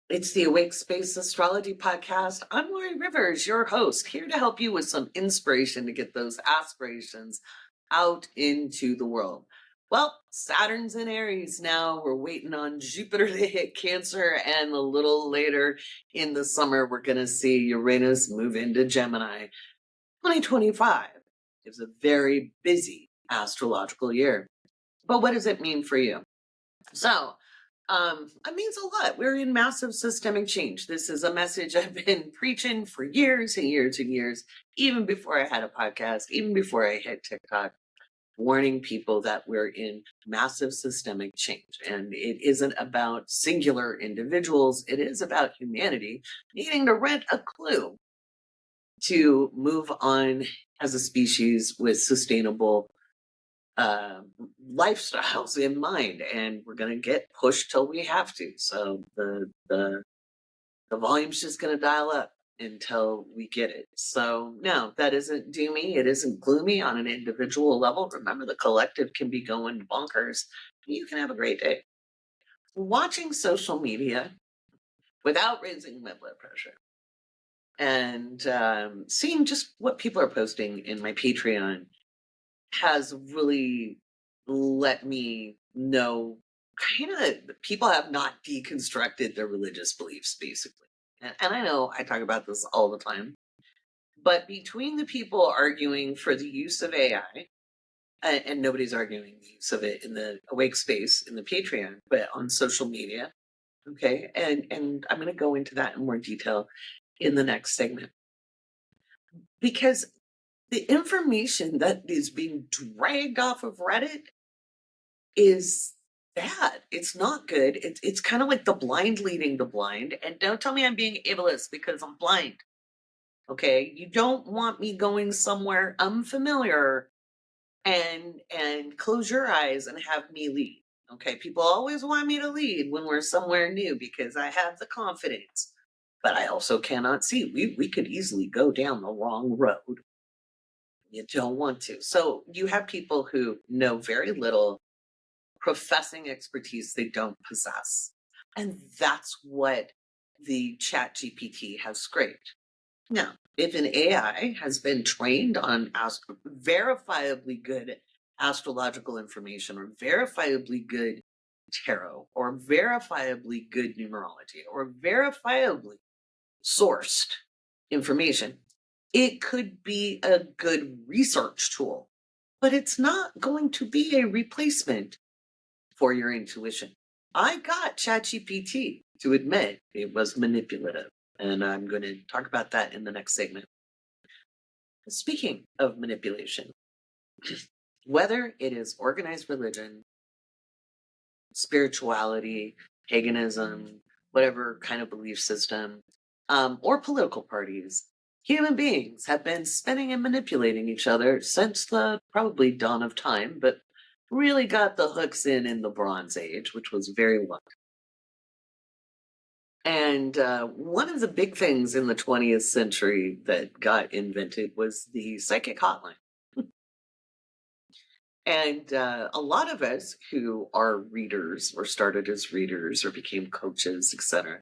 It's the Awake Space Astrology Podcast. I'm Laurie Rivers, your host, here to help you with some inspiration to get those aspirations out into the world. Well, Saturn's in Aries now. We're waiting on Jupiter to hit Cancer, and a little later in the summer, we're going to see Uranus move into Gemini. 2025 is a very busy astrological year. But what does it mean for you? So, it means a lot. We're in massive systemic change. This is a message I've been preaching for years and years and years, even before I had a podcast, even before I hit TikTok, warning people that we're in massive systemic change. And it isn't about singular individuals, it is about humanity needing to rent a clue to move on as a species with sustainable lifestyles in mind, and we're going to get pushed till we have to. So the volume's just going to dial up until we get it. So no, that isn't doomy. It isn't gloomy on an individual level. Remember, the collective can be going bonkers. You can have a great day. Watching social media without raising my blood pressure and seeing just what people are posting in my Patreon has really let me know kind of people have not deconstructed their religious beliefs, basically. And I know I talk about this all the time, but between the people arguing for the use of AI, and nobody's arguing the use of it in the awake space, in the Patreon, but on social media, okay? And I'm going to go into that in more detail in the next segment. Because the information that is being dragged off of Reddit is bad. It's not good. It's kind of like the blind leading the blind. And don't tell me I'm being ableist because I'm blind. Okay, you don't want me going somewhere unfamiliar and close your eyes and have me lead. Okay, people always want me to lead when we're somewhere new because I have the confidence, but I also cannot see. We could easily go down the wrong road. You don't want to. So you have people who know very little, professing expertise they don't possess. And that's what the Chat GPT has scraped. Now, if an AI has been trained on verifiably good astrological information or verifiably good tarot or verifiably good numerology or verifiably sourced information, it could be a good research tool, but it's not going to be a replacement for your intuition. I got ChatGPT to admit it was manipulative, and I'm going to talk about that in the next segment. Speaking of manipulation, whether it is organized religion, spirituality, paganism, whatever kind of belief system, or political parties, human beings have been spinning and manipulating each other since the probably dawn of time, but really got the hooks in the Bronze Age, which was very long. And one of the big things in the 20th century that got invented was the psychic hotline. And a lot of us who are readers or started as readers or became coaches, etc.,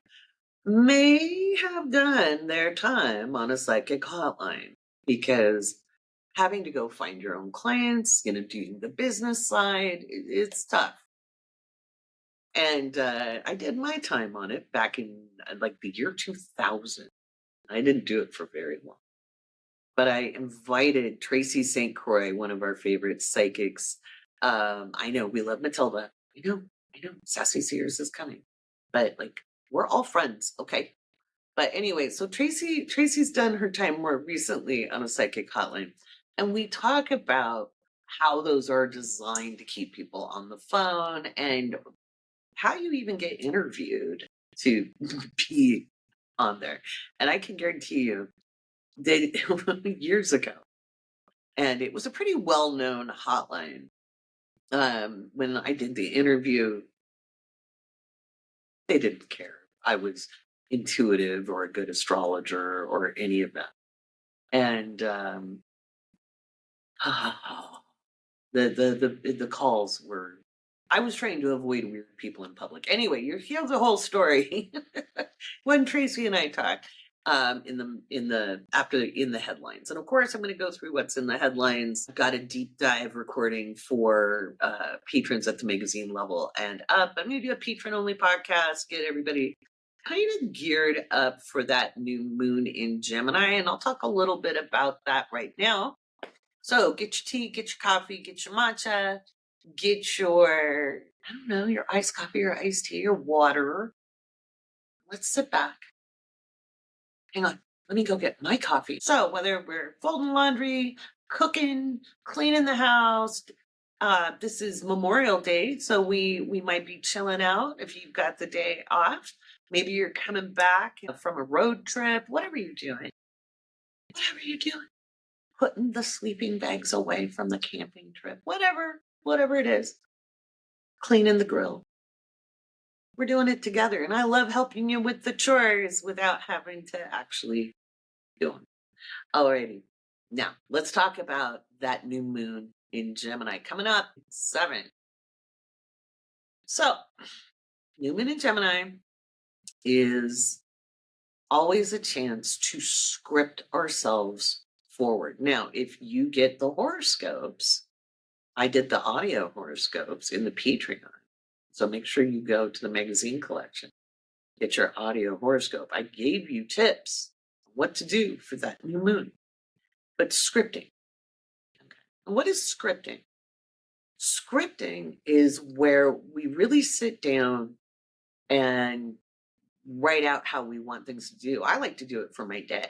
may have done their time on a psychic hotline because having to go find your own clients, doing the business side, it's tough. And I did my time on it back in like the year 2000. I didn't do it for very long. But I invited Tracy St. Croix, one of our favorite psychics. I know we love Matilda. I know. Sassy Sears is coming. But like, we're all friends, okay? But anyway, so Tracy's done her time more recently on a psychic hotline. And we talk about how those are designed to keep people on the phone and how you even get interviewed to be on there. And I can guarantee you, they years ago, and it was a pretty well-known hotline. When I did the interview, they didn't care. I was intuitive or a good astrologer or any of that. And the calls were, I was trying to avoid weird people in public. Anyway, you hear the whole story. when Tracy and I talk in the headlines. And of course, I'm going to go through what's in the headlines. I've got a deep dive recording for patrons at the magazine level and up. I'm going to do a patron only podcast, get everybody kind of geared up for that new moon in Gemini. And I'll talk a little bit about that right now. So get your tea, get your coffee, get your matcha, get your, I don't know, your iced coffee, your iced tea, your water. Let's sit back. Hang on, let me go get my coffee. So whether we're folding laundry, cooking, cleaning the house, this is Memorial Day, so we might be chilling out if you've got the day off. Maybe you're coming back from a road trip, whatever you're doing. Whatever you're doing. Putting the sleeping bags away from the camping trip. Whatever it is. Cleaning the grill. We're doing it together. And I love helping you with the chores without having to actually do them. Alrighty. Now, let's talk about that new moon in Gemini coming up 7. So, new moon in Gemini is always a chance to script ourselves forward. Now, if you get the horoscopes, I did the audio horoscopes in the Patreon. So make sure you go to the magazine collection, get your audio horoscope. I gave you tips on what to do for that new moon. But scripting. Okay. And what is scripting? Scripting is where we really sit down and write out how we want things to do. I like to do it for my day.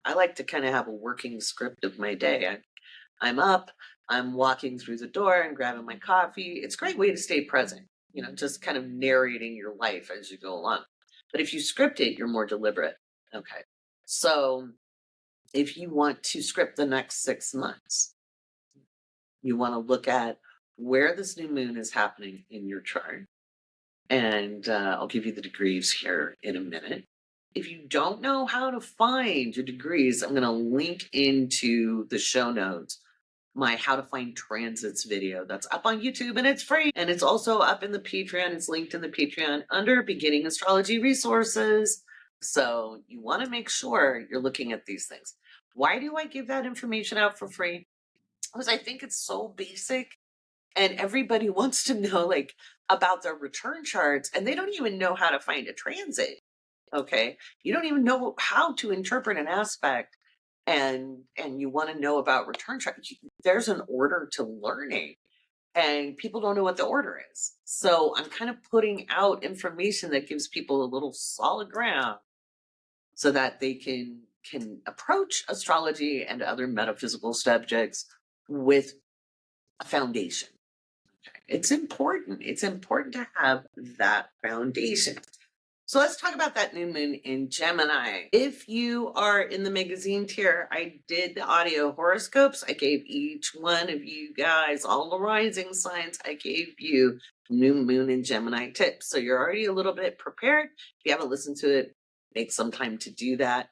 I like to kind of have a working script of my day. I'm up, I'm walking through the door and grabbing my coffee. It's a great way to stay present, just kind of narrating your life as you go along. But if you script it, you're more deliberate. Okay. So if you want to script the next 6 months, you want to look at where this new moon is happening in your chart. And I'll give you the degrees here in a minute. If you don't know how to find your degrees, I'm going to link into the show notes my how to find transits video that's up on YouTube, and it's free. And it's also up in the Patreon. It's linked in the Patreon under beginning astrology resources. So you want to make sure you're looking at these things. Why do I give that information out for free? Because I think it's so basic and everybody wants to know about their return charts and they don't even know how to find a transit. Okay. You don't even know how to interpret an aspect and you want to know about return charts. There's an order to learning and people don't know what the order is. So I'm kind of putting out information that gives people a little solid ground so that they can approach astrology and other metaphysical subjects with a foundation. Okay. It's important. It's important to have that foundation. So let's talk about that new moon in Gemini. If you are in the magazine tier, I did the audio horoscopes. I gave each one of you guys, all the rising signs, I gave you new moon in Gemini tips. So you're already a little bit prepared. If you haven't listened to it, make some time to do that.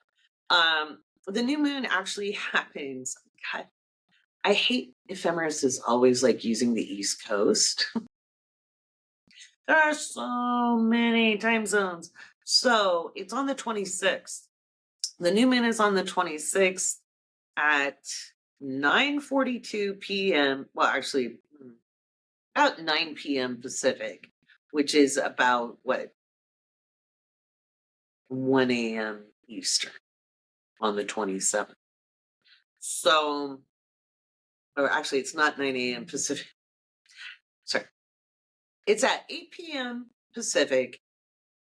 The new moon actually happens. God, I hate ephemeris is always using the East Coast. There are so many time zones. So it's on the 26th. The new moon is on the 26th at 9:42 p.m. Well, actually, about 9 p.m. Pacific, which is about 1 a.m. Eastern on the 27th. So, or actually, it's not 9 a.m. Pacific. Sorry. It's at 8 p.m. Pacific,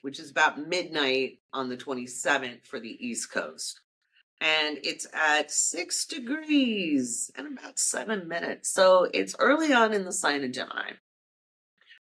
which is about midnight on the 27th for the East Coast. And it's at 6 degrees and about 7 minutes. So it's early on in the sign of Gemini.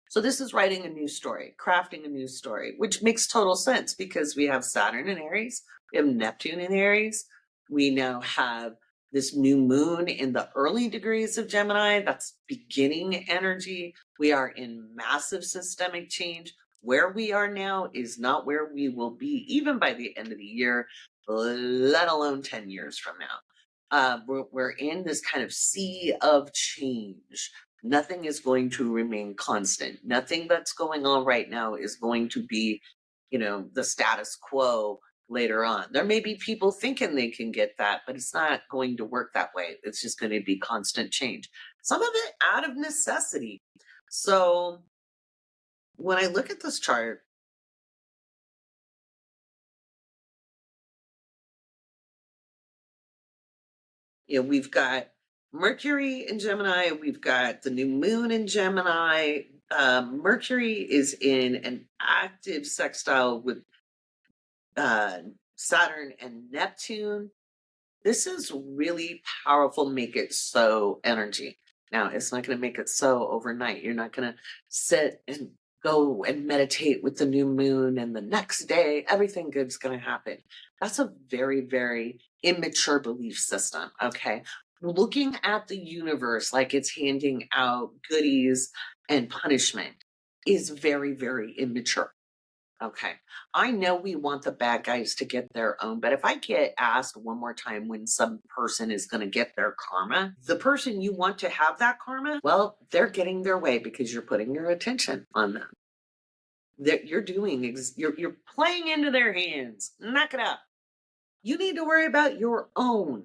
So this is writing a new story, crafting a new story, which makes total sense because we have Saturn in Aries, we have Neptune in Aries, we now have this new moon in the early degrees of Gemini. That's beginning energy. We are in massive systemic change. Where we are now is not where we will be even by the end of the year, let alone 10 years from now. We're in this kind of sea of change. Nothing is going to remain constant. Nothing that's going on right now is going to be the status quo later on. There may be people thinking they can get that, but it's not going to work that way. It's just going to be constant change. Some of it out of necessity. So when I look at this chart, we've got Mercury in Gemini, we've got the new moon in Gemini. Mercury is in an active sextile with Saturn and Neptune. This is really powerful, make it so energy. Now, it's not going to make it so overnight. You're not going to sit and go and meditate with the new moon and the next day everything good's going to happen. That's a very, very immature belief system. Okay. Looking at the universe like it's handing out goodies and punishment is very, very immature. Okay. I know we want the bad guys to get their own, but if I get asked one more time when some person is going to get their karma, the person you want to have that karma, well, they're getting their way because you're putting your attention on them. That you're playing into their hands. Knock it out. You need to worry about your own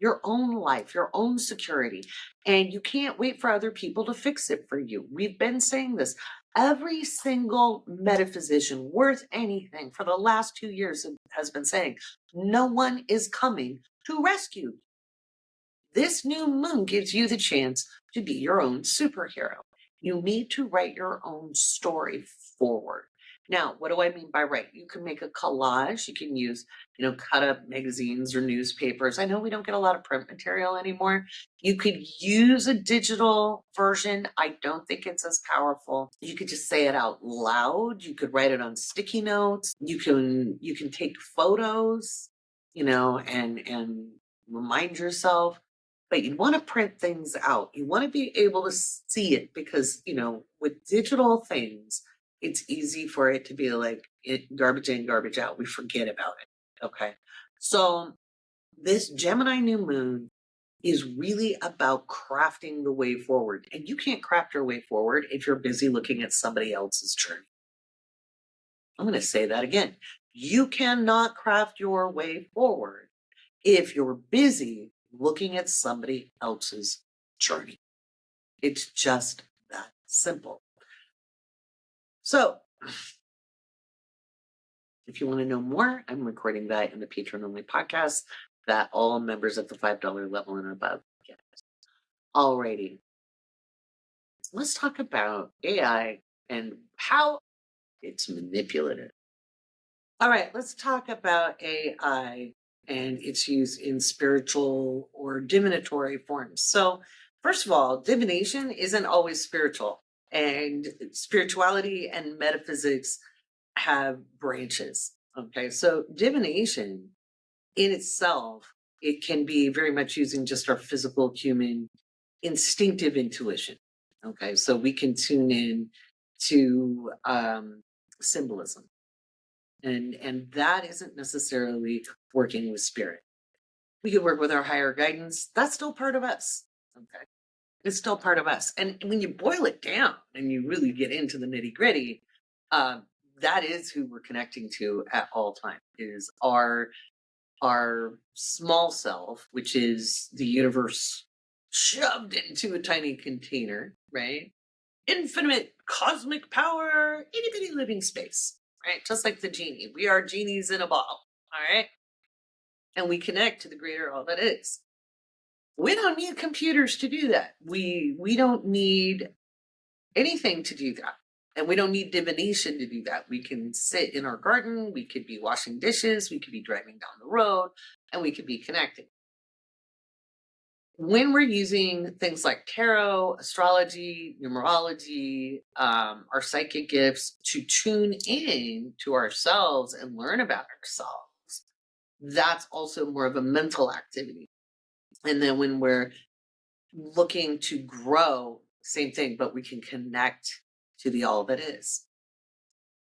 life, your own security. And you can't wait for other people to fix it for you. We've been saying this. Every single metaphysician worth anything for the last 2 years has been saying, no one is coming to rescue. This new moon gives you the chance to be your own superhero. You need to write your own story forward. Now, what do I mean by write? You can make a collage. You can use, cut up magazines or newspapers. I know we don't get a lot of print material anymore. You could use a digital version. I don't think it's as powerful. You could just say it out loud. You could write it on sticky notes. You can take photos, and remind yourself. But you want to print things out. You want to be able to see it because, with digital things, it's easy for it to be like garbage in, garbage out. We forget about it. Okay. So this Gemini new moon is really about crafting the way forward. And you can't craft your way forward if you're busy looking at somebody else's journey. I'm going to say that again. You cannot craft your way forward if you're busy looking at somebody else's journey. It's just that simple. So, if you want to know more, I'm recording that in the Patron only podcast that all members at the $5 level and above get. Alrighty. Let's talk about AI and how it's manipulative. All right, let's talk about AI and its use in spiritual or divinatory forms. So, first of all, divination isn't always spiritual, and spirituality and metaphysics have branches. Okay, so divination in itself, it can be very much using just our physical human instinctive intuition. Okay, so we can tune in to symbolism, and that isn't necessarily working with spirit. We could work with our higher guidance. That's still part of us. Okay, it's still part of us. And when you boil it down and you really get into the nitty gritty, that is who we're connecting to at all times, is our small self, which is the universe shoved into a tiny container, right? Infinite cosmic power, itty bitty living space, right? Just like the genie. We are genies in a bottle, all right? And we connect to the greater all that is. We don't need computers to do that. We don't need anything to do that. And we don't need divination to do that. We can sit in our garden, we could be washing dishes, we could be driving down the road, and we could be connecting. When we're using things like tarot, astrology, numerology, our psychic gifts to tune in to ourselves and learn about ourselves, that's also more of a mental activity. And then when we're looking to grow, same thing, but we can connect to the all that is.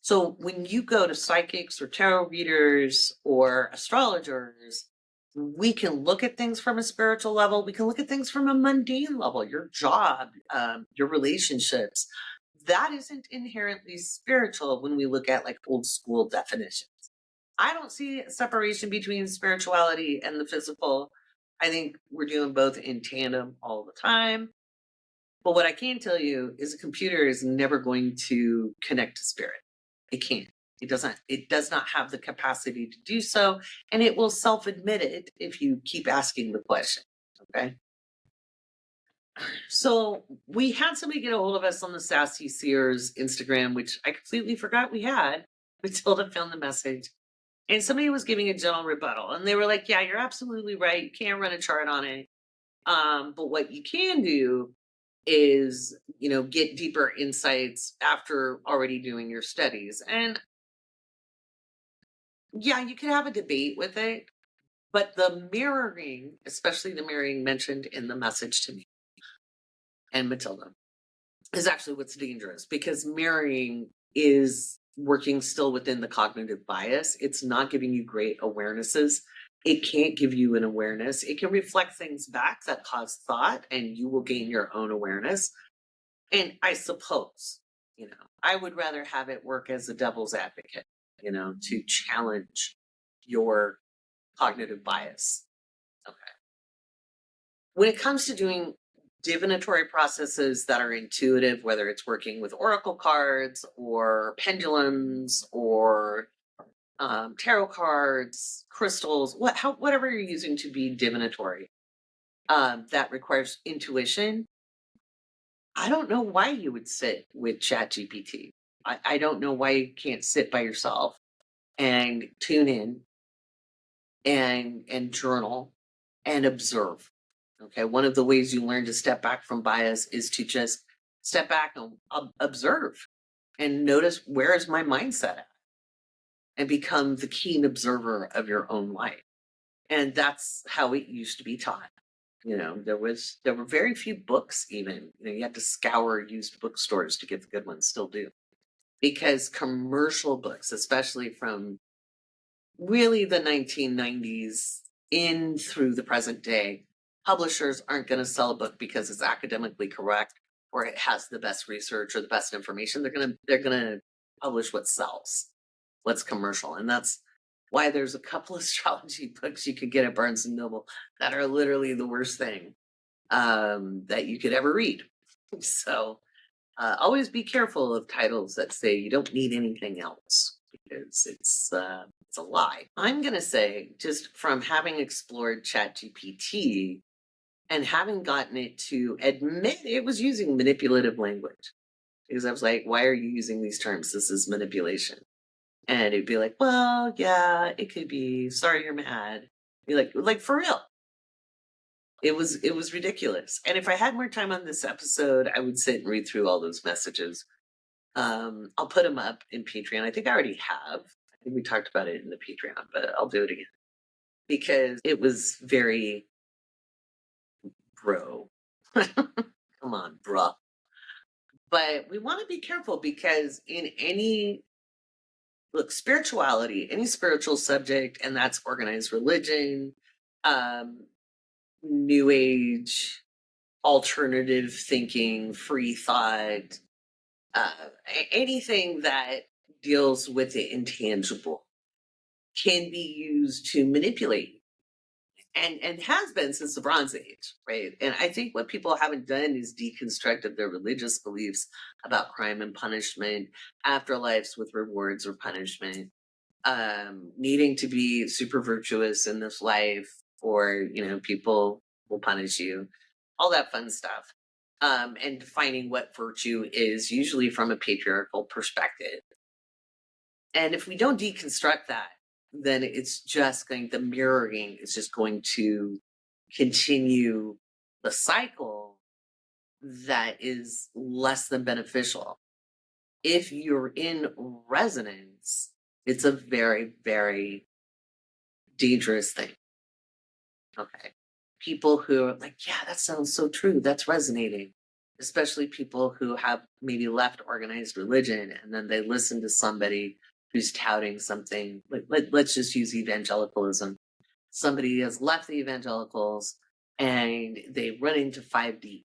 So when you go to psychics or tarot readers or astrologers, we can look at things from a spiritual level. We can look at things from a mundane level, your job, your relationships. that isn't inherently spiritual when we look at like old school definitions. I don't see a separation between spirituality and the physical. I think we're doing both in tandem all the time. But what I can tell you is a computer is never going to connect to spirit. It can't. It does not have the capacity to do so. And it will self-admit it if you keep asking the question. Okay. So we had somebody get a hold of us on the Sassy Seers Instagram, which I completely forgot we had. Matilda found the message. And somebody was giving a general rebuttal. And they were like, yeah, you're absolutely right. You can't run a chart on it. But what you can do is, get deeper insights after already doing your studies. And yeah, you could have a debate with it, but the mirroring, especially the mirroring mentioned in the message to me and Matilda, is actually what's dangerous, because mirroring is working still within the cognitive bias. It's not giving you great awarenesses. It can't give you an awareness. It can reflect things back that cause thought, and you will gain your own awareness. And I suppose, I would rather have it work as a devil's advocate, to challenge your cognitive bias. Okay. When it comes to doing divinatory processes that are intuitive, whether it's working with oracle cards or pendulums or tarot cards, crystals, whatever you're using to be divinatory, that requires intuition, I don't know why you would sit with ChatGPT. I don't know why you can't sit by yourself and tune in and journal and observe. Okay, one of the ways you learn to step back from bias is to just step back and observe and notice, where is my mindset at, and become the keen observer of your own life. And that's how it used to be taught. There were very few books. Even you had to scour used bookstores to get the good ones. Still do, because commercial books, especially from really the 1990s in through the present day, publishers aren't going to sell a book because it's academically correct or it has the best research or the best information. They're gonna publish what sells, what's commercial. And that's why there's a couple of astrology books you could get at Barnes and Noble that are literally the worst thing that you could ever read. So always be careful of titles that say you don't need anything else, because it's a lie. I'm going to say, just from having explored ChatGPT and having gotten it to admit it was using manipulative language, because I was like, why are you using these terms? This is manipulation. And it'd be like, well, yeah, it could be. Sorry, you're mad. Be like for real. It was ridiculous. And if I had more time on this episode, I would sit and read through all those messages. I'll put them up in Patreon. I think I already have. I think we talked about it in the Patreon, but I'll do it again, because it was very bro. Come on, bruh. But we want to be careful, because in spirituality, any spiritual subject, and that's organized religion, new age, alternative thinking, free thought, anything that deals with the intangible, can be used to manipulate, and has been since the Bronze Age, right? And I think what people haven't done is deconstructed their religious beliefs about crime and punishment, afterlives with rewards or punishment, needing to be super virtuous in this life, or people will punish you, all that fun stuff. And defining what virtue is, usually from a patriarchal perspective. And if we don't deconstruct that, then the mirroring is just going to continue the cycle that is less than beneficial. If you're in resonance, it's a very, very dangerous thing. Okay. People who are like, yeah, that sounds so true. That's resonating. Especially people who have maybe left organized religion, and then they listen to somebody who's touting something. Let's just use evangelicalism. Somebody has left the evangelicals and they run into 5D.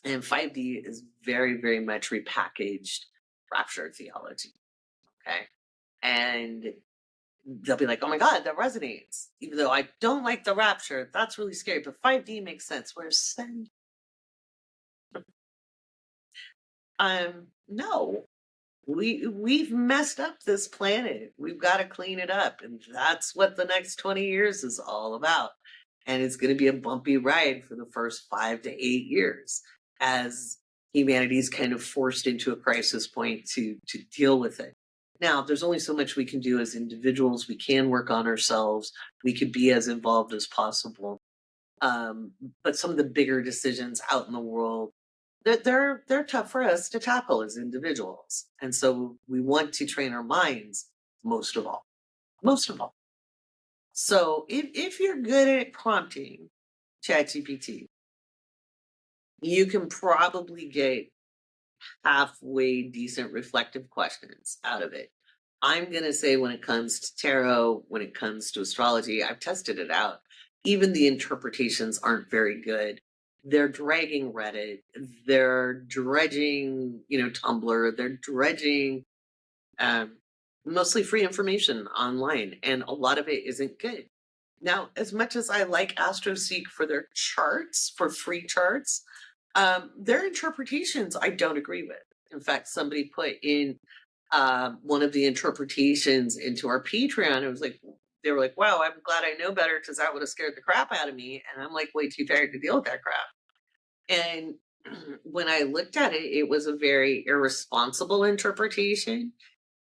And 5D is very, very much repackaged rapture theology. Okay. And they'll be like, oh my God, that resonates. Even though I don't like the rapture, that's really scary. But 5D makes sense. Whereas send, no. We've messed up this planet. We've got to clean it up. And that's what the next 20 years is all about. And it's going to be a bumpy ride for the first 5 to 8 years as humanity's kind of forced into a crisis point to deal with it. Now, there's only so much we can do as individuals. We can work on ourselves. We could be as involved as possible. But some of the bigger decisions out in the world, they're tough for us to tackle as individuals. And so we want to train our minds most of all. Most of all. So if you're good at prompting ChatGPT, you can probably get halfway decent reflective questions out of it. I'm going to say when it comes to tarot, when it comes to astrology, I've tested it out. Even the interpretations aren't very good. They're dragging Reddit. They're dredging, Tumblr. They're dredging um, mostly free information online, and a lot of it isn't good. Now, as much as I like AstroSeek for their charts, for free charts, their interpretations I don't agree with. In fact, somebody put in one of the interpretations into our Patreon. It was like, they were like, wow, I'm glad I know better because that would have scared the crap out of me. And I'm like way too tired to deal with that crap. And when I looked at it, it was a very irresponsible interpretation.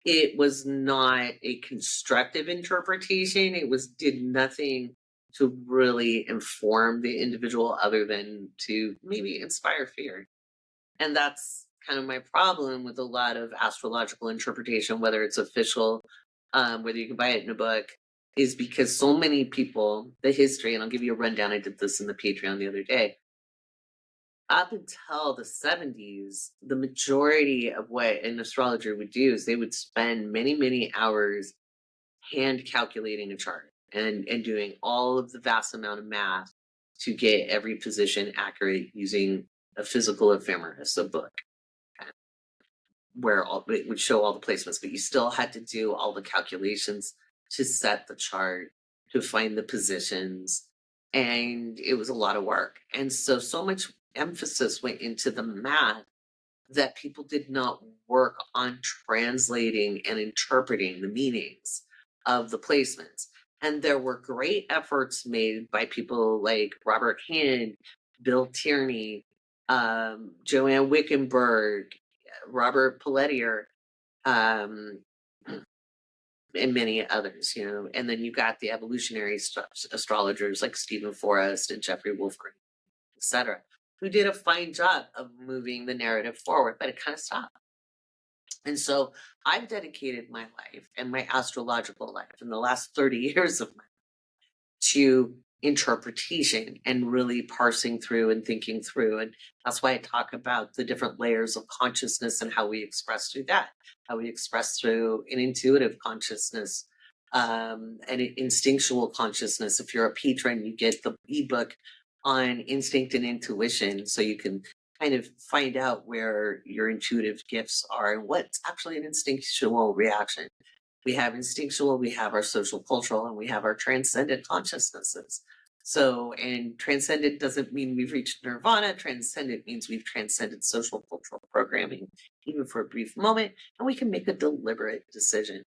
It was not a constructive interpretation. It did nothing to really inform the individual other than to maybe inspire fear. And that's kind of my problem with a lot of astrological interpretation, whether it's official, whether you can buy it in a book, is because so many people, the history, and I'll give you a rundown. I did this in the Patreon the other day. Up until the 70s, the majority of what an astrologer would do is they would spend many, many hours hand calculating a chart and doing all of the vast amount of math to get every position accurate using a physical ephemeris, a book, where it would show all the placements, but you still had to do all the calculations to set the chart, to find the positions, and it was a lot of work. And so much emphasis went into the math that people did not work on translating and interpreting the meanings of the placements. And there were great efforts made by people like Robert Hand, Bill Tierney, Joanne Wickenberg, Robert Pelletier, um, and many others, and then you got the evolutionary astrologers like Stephen Forrest and Jeffrey Wolfram, etc., who did a fine job of moving the narrative forward, but it kind of stopped. And so I've dedicated my life and my astrological life in the last 30 years of my life to interpretation and really parsing through and thinking through. And that's why I talk about the different layers of consciousness and how we express through that, how we express through an intuitive consciousness, an instinctual consciousness. If you're a patron, you get the ebook on instinct and intuition, so you can kind of find out where your intuitive gifts are and what's actually an instinctual reaction. We have instinctual, we have our social cultural, and we have our transcendent consciousnesses. So, and transcendent doesn't mean we've reached nirvana. Transcendent means we've transcended social cultural programming, even for a brief moment, and we can make a deliberate decision.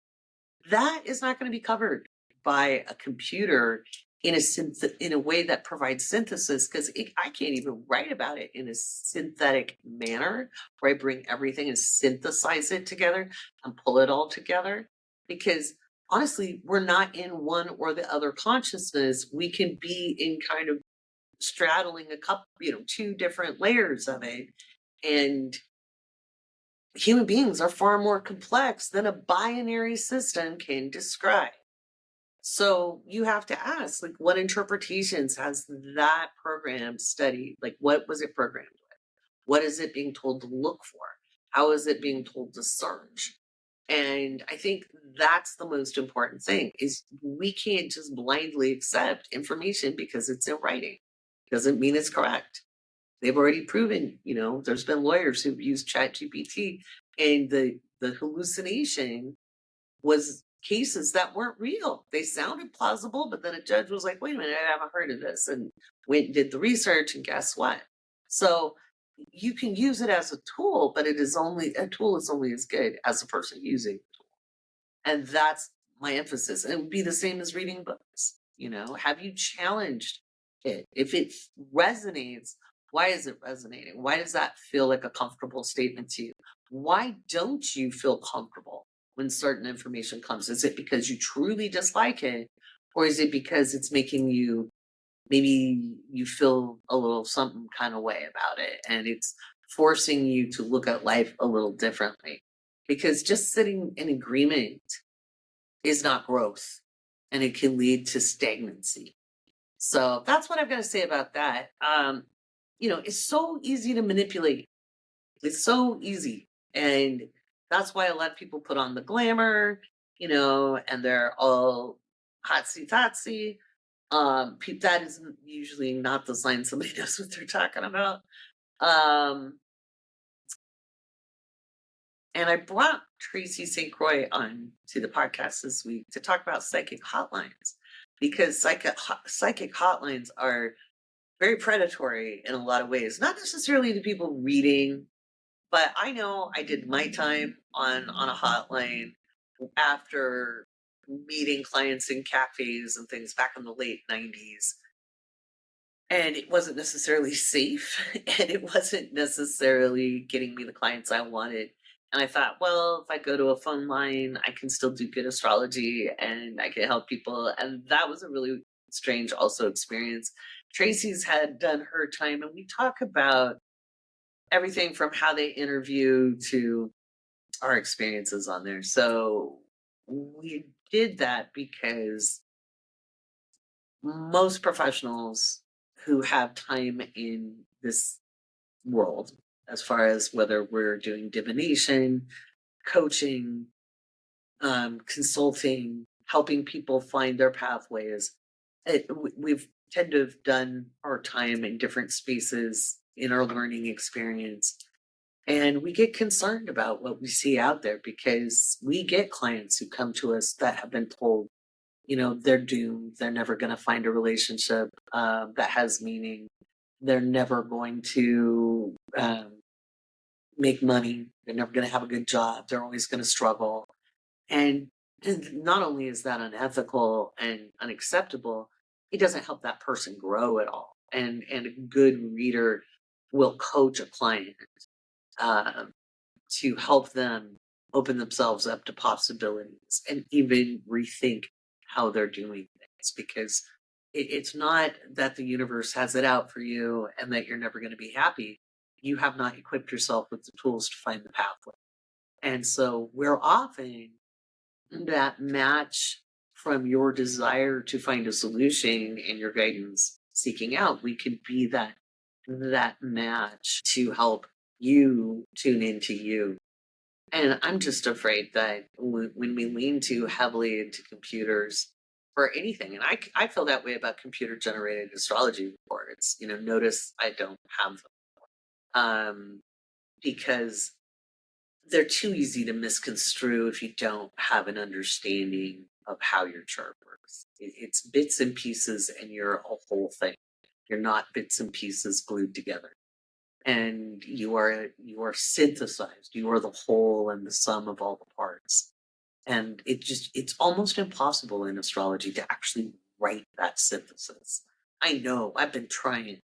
That is not going to be covered by a computer in a way that provides synthesis, because I can't even write about it in a synthetic manner where I bring everything and synthesize it together and pull it all together. Because honestly, we're not in one or the other consciousness. We can be in kind of straddling a couple, two different layers of it. And human beings are far more complex than a binary system can describe. So you have to ask, like, what interpretations has that program studied? Like, what was it programmed with? What is it being told to look for? How is it being told to search? And I think that's the most important thing, is we can't just blindly accept information because it's in writing. Doesn't mean it's correct. They've already proven, there's been lawyers who've used ChatGPT, and the hallucination was cases that weren't real. They sounded plausible, but then a judge was like, wait a minute, I haven't heard of this, and went and did the research, and guess what? So you can use it as a tool, but a tool is only as good as the person using it. And that's my emphasis. And it would be the same as reading books. Have you challenged it? If it resonates, why is it resonating? Why does that feel like a comfortable statement to you? Why don't you feel comfortable when certain information comes? Is it because you truly dislike it? Or is it because it's making you, maybe you feel a little something kind of way about it, and it's forcing you to look at life a little differently? Because just sitting in agreement is not growth, and it can lead to stagnancy. So that's what I've got to say about that. It's so easy to manipulate. It's so easy. And that's why a lot of people put on the glamour, and they're all hotsy totsy. That is usually not the sign somebody knows what they're talking about. Um, And I brought Tracy St. Croix on to the podcast this week to talk about psychic hotlines, because psychic hotlines are very predatory in a lot of ways. Not necessarily to people reading, but I know I did my time on a hotline after meeting clients in cafes and things back in the late 90s. And it wasn't necessarily safe, and it wasn't necessarily getting me the clients I wanted. And I thought, well, if I go to a phone line, I can still do good astrology and I can help people. And that was a really strange also experience. Tracy's had done her time, and we talk about everything from how they interview to our experiences on there. So we did that because most professionals who have time in this world, as far as whether we're doing divination, coaching, consulting, helping people find their pathways, we've tend to have done our time in different spaces in our learning experience. And we get concerned about what we see out there, because we get clients who come to us that have been told, they're doomed. They're never going to find a relationship that has meaning. They're never going to make money. They're never going to have a good job. They're always going to struggle. And not only is that unethical and unacceptable, it doesn't help that person grow at all. And a good reader will coach a client um, to help them open themselves up to possibilities and even rethink how they're doing things, because it's not that the universe has it out for you and that you're never going to be happy. You have not equipped yourself with the tools to find the pathway. And so we're often that match from your desire to find a solution and your guidance seeking out. We could be that match to help you tune into you. And I'm just afraid that when we lean too heavily into computers for anything, and I feel that way about computer generated astrology reports. Notice I don't have them because they're too easy to misconstrue if you don't have an understanding of how your chart works. It's bits and pieces, and you're a whole thing. You're not bits and pieces glued together. And you are synthesized. You are the whole and the sum of all the parts. And it's almost impossible in astrology to actually write that synthesis. I know, I've been trying.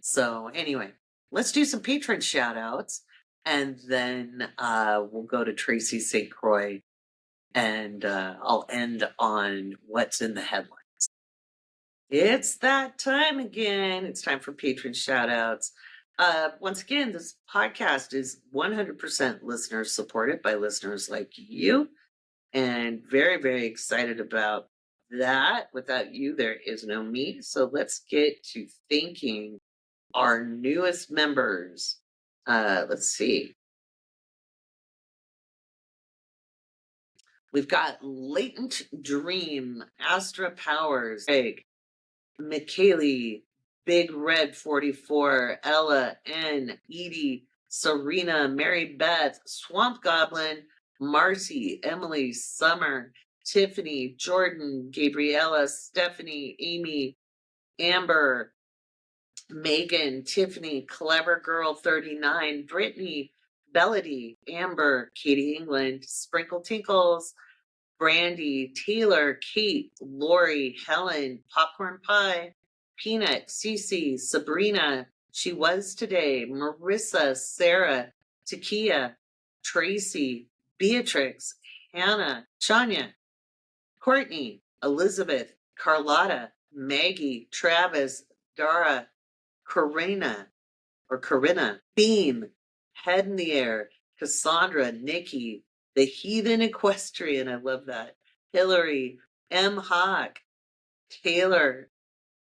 So anyway, let's do some patron shout outs, and then we'll go to Tracy St. Croix, and I'll end on what's in the headline. It's that time again. It's time for patron shout outs. Once again, this podcast is 100% listener supported by listeners like you, and very, very excited about that. Without you, there is no me. So let's get to thanking our newest members. Let's see. We've got Latent Dream, Astra Powers, Greg, McKaylee, Big Red 44, Ella, N, Edie, Serena, Mary Beth, Swamp Goblin, Marcy, Emily, Summer, Tiffany, Jordan, Gabriella, Stephanie, Amy, Amber, Megan, Tiffany, Clever Girl 39, Brittany, Bellady, Amber, Katie England, Sprinkle Tinkles, Brandy, Taylor, Kate, Lori, Helen, Popcorn Pie, Peanut, Cece, Sabrina, She Was Today, Marissa, Sarah, Takia, Tracy, Beatrix, Hannah, Chanya, Courtney, Elizabeth, Carlotta, Maggie, Travis, Dara, Corinna, Beam, Head in the Air, Cassandra, Nikki, The Heathen Equestrian, I love that, Hillary, M. Hawk, Taylor,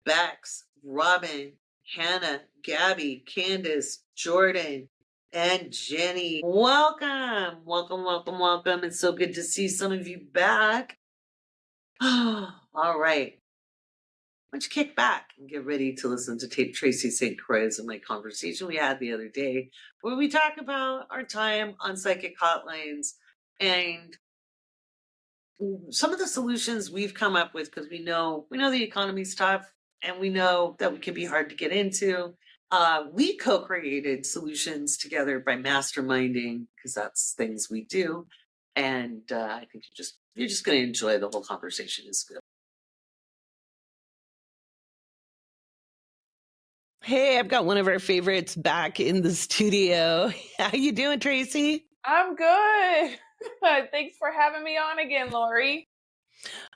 Bex, Robin, Hannah, Gabby, Candace, Jordan, and Jenny. Welcome, welcome, welcome, welcome. It's so good to see some of you back. All right. Why don't you kick back and get ready to listen to Tracy St. Croix and my conversation we had the other day, where we talk about our time on psychic hotlines and some of the solutions we've come up with, because we know the economy's tough and we know that we can be hard to get into. We co-created solutions together by masterminding, because that's things we do. And I think you're just going to enjoy the whole conversation. It's good. Hey, I've got one of our favorites back in the studio. How you doing, Tracy? I'm good. Thanks for having me on again, Laurie.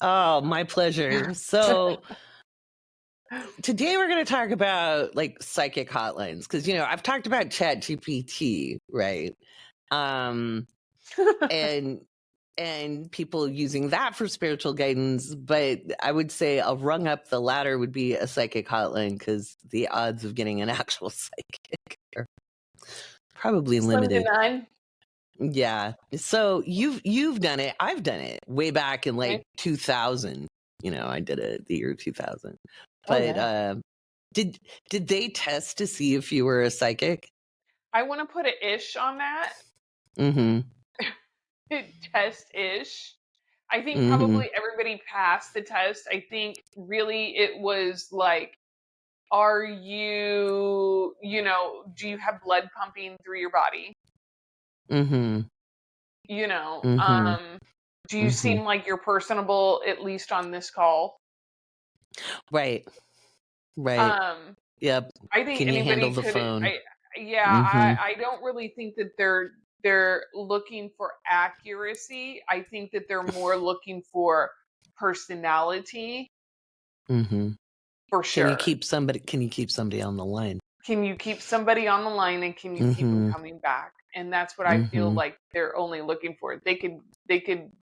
Oh, my pleasure. So today we're going to talk about like psychic hotlines, because I've talked about ChatGPT, right? And people using that for spiritual guidance, but I would say a rung up the ladder would be a psychic hotline, because the odds of getting an actual psychic are probably limited. Slim to none. Yeah. So you've done it. I've done it way back in like 2000. I did it the year 2000. But did they test to see if you were a psychic? I want to put an ish on that. Mm-hmm. Test-ish. I think probably everybody passed the test. I think really it was like, are you, do you have blood pumping through your body? Mm-hmm. Do you seem like you're personable, at least on this call? Right. Yep. I think Can you anybody handle the could. phone? I don't really think that they're looking for accuracy. I think that they're more looking for personality. For sure. Can you keep somebody on the line? Can you keep somebody on the line, and can you keep them coming back? And that's what I feel like they're only looking for. They could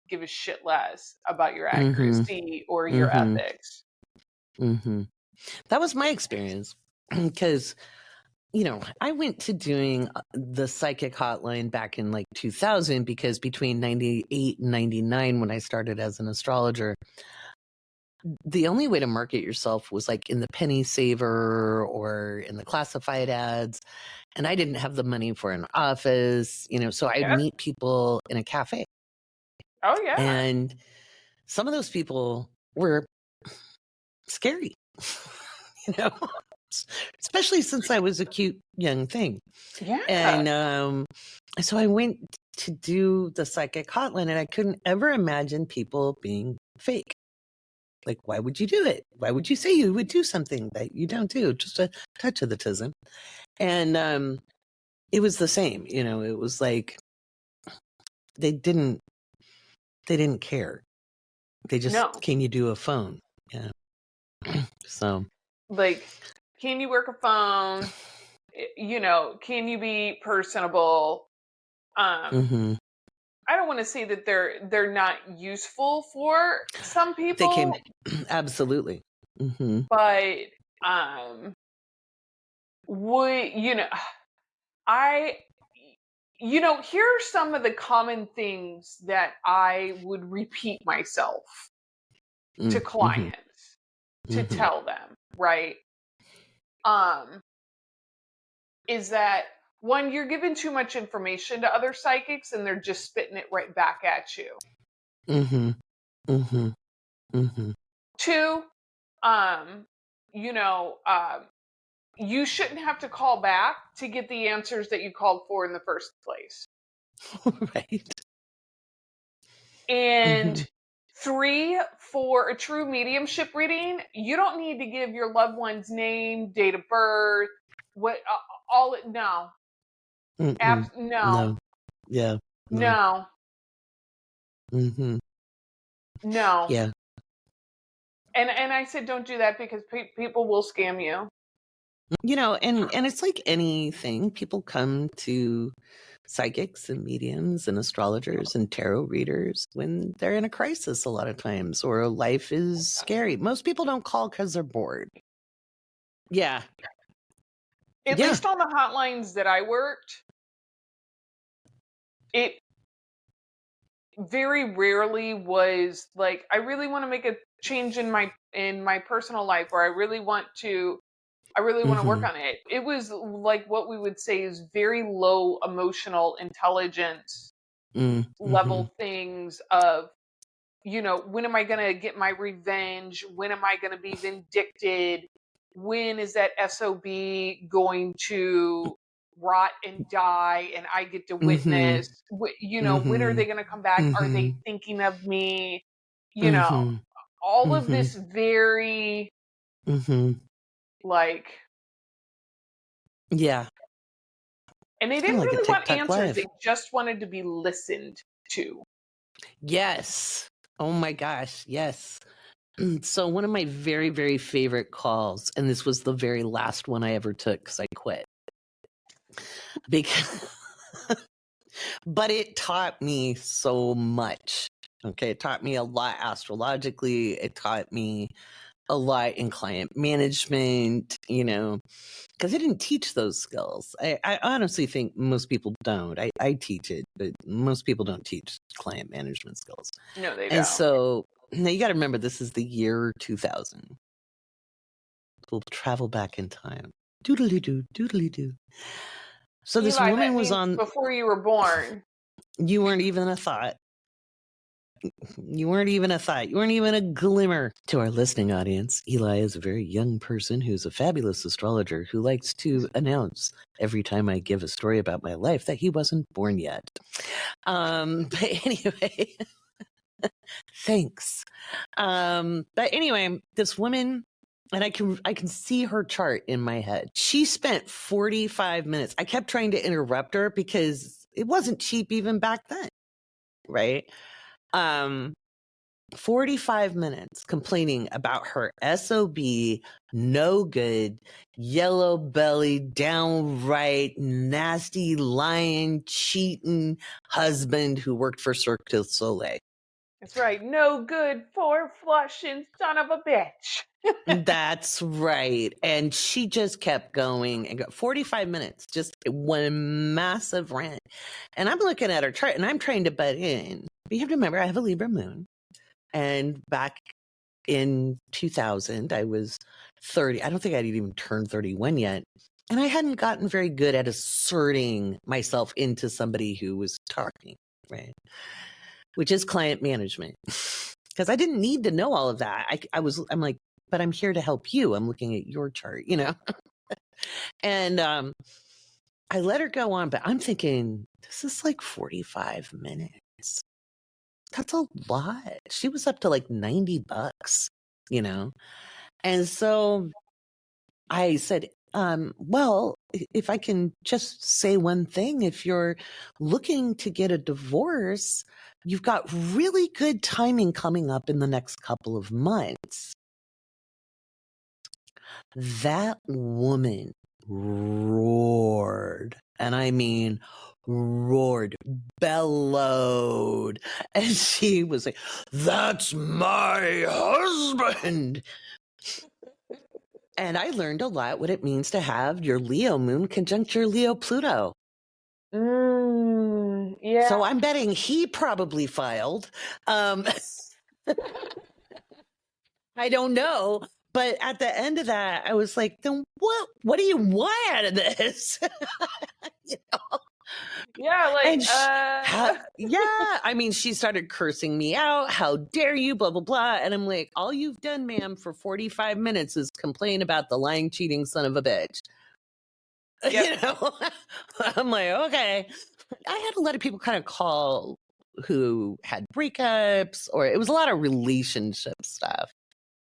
give a shit less about your accuracy or your ethics. That was my experience, because I went to doing the psychic hotline back in like 2000, because between 98 and 99, when I started as an astrologer, the only way to market yourself was like in the penny saver or in the classified ads. And I didn't have the money for an office, so I'd meet people in a cafe. Oh, yeah. And some of those people were scary, especially since I was a cute young thing. Yeah. And so I went to do the psychic hotline, and I couldn't ever imagine people being fake. Like, why would you do it? Why would you say you would do something that you don't do? Just a touch of the tism. And it was the same, it was like they didn't care. They just, can you do a phone? Yeah. So like, can you work a phone? Can you be personable? I don't want to say that they're not useful for some people. They came absolutely. But here are some of the common things that I would repeat myself to clients to tell them, right? is that one, you're giving too much information to other psychics and they're just spitting it right back at you. Mm-hmm. Mm-hmm. Mm-hmm. Two, you shouldn't have to call back to get the answers that you called for in the first place. Right. And three, for a true mediumship reading, you don't need to give your loved one's name, date of birth, no. No. No. Yeah. No. Mm-hmm. No. Yeah. And I said, don't do that because people will scam you. And it's like anything. People come to psychics and mediums and astrologers and tarot readers when they're in a crisis a lot of times, or life is scary. Most people don't call because they're bored. Yeah. At least on the hotlines that I worked, it very rarely was like, I really want to make a change in my personal life, or I really want to work on it. It was like what we would say is very low emotional intelligence level things of, when am I going to get my revenge? When am I going to be vindicted? When is that SOB going to rot and die and I get to witness? When are they going to come back? Are they thinking of me? All of this very like, yeah. And they didn't really want answers. They just wanted to be listened to. Yes. Oh my gosh. Yes. So one of my very, very favorite calls, and this was the very last one I ever took because I quit. But it taught me so much. Okay. It taught me a lot astrologically. It taught me a lot in client management, because I didn't teach those skills. I honestly think most people don't. I teach it, but most people don't teach client management skills. No, they don't. And so now you got to remember, this is the year 2000. We'll travel back in time. Doodly-doo, doodly-doo. So this Eli, woman was on... Before you were born. You weren't even a thought. You weren't even a thought. You weren't even a glimmer. To our listening audience, Eli is a very young person who's a fabulous astrologer who likes to announce every time I give a story about my life that he wasn't born yet. But anyway, thanks. But anyway, this woman, and I can see her chart in my head. She spent 45 minutes. I kept trying to interrupt her because it wasn't cheap even back then, right? 45 minutes complaining about her SOB, no good, yellow belly, downright nasty, lying, cheating husband who worked for Cirque du Soleil. That's right. No good for flushing son of a bitch. That's right. And she just kept going and got 45 minutes, just one massive rant. And I'm looking at her chart and I'm trying to butt in. But you have to remember, I have a Libra moon. And back in 2000, I was 30. I don't think I'd even turned 31 yet. And I hadn't gotten very good at asserting myself into somebody who was talking, right? Which is client management. Because I didn't need to know all of that. I'm like, but I'm here to help you. I'm looking at your chart, And I let her go on, but I'm thinking, this is like 45 minutes. That's a lot. She was up to like $90, And so I said, well, if I can just say one thing, if you're looking to get a divorce, you've got really good timing coming up in the next couple of months. That woman roared, and I mean roared, bellowed, and she was like, "That's my husband." And I learned a lot what it means to have your Leo moon conjunct your Leo Pluto. Yeah. So I'm betting he probably filed. I don't know, But at the end of that, I was like, then what do you want out of this? You know? Yeah, like, And I mean, she started cursing me out. How dare you, blah, blah, blah. And I'm like, all you've done, ma'am, for 45 minutes is complain about the lying, cheating son of a bitch. Yep. You know, I'm like, okay. I had a lot of people kind of call who had breakups, or it was a lot of relationship stuff.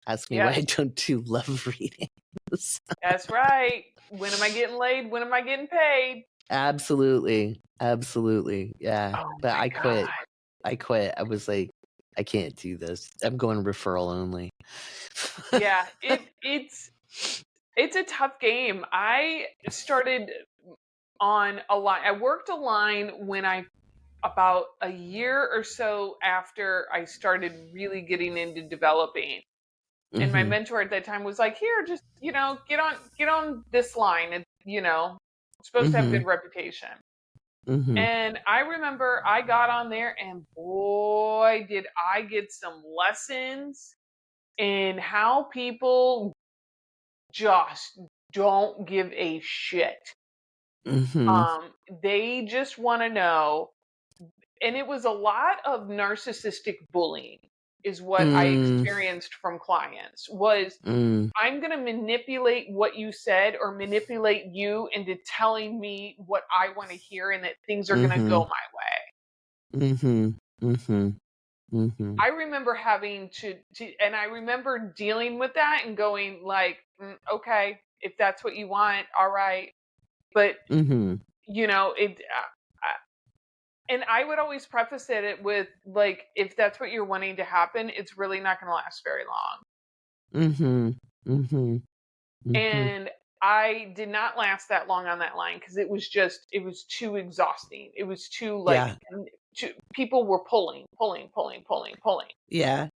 Ask me why I don't do love readings. That's right. When am I getting laid? When am I getting paid? Absolutely. Yeah. Oh But my I quit. God. I quit. I was like, I can't do this. I'm going referral only. Yeah, it's a tough game. I started on a line. I worked a line when about a year or so after I started really getting into developing. And my mentor at that time was like, here, just, get on this line. It's, supposed to have a good reputation. And I remember I got on there and boy, did I get some lessons in how people just don't give a shit. They just want to know. And it was a lot of narcissistic bullying is what I experienced from clients was I'm going to manipulate what you said or manipulate you into telling me what I want to hear and that things are going to go my way. I remember having to, and I remember dealing with that and going like, okay, if that's what you want, all right. But, and I would always preface it with like, if that's what you're wanting to happen, it's really not going to last very long. And I did not last that long on that line because it was too exhausting. It was too like, people were pulling. Yeah.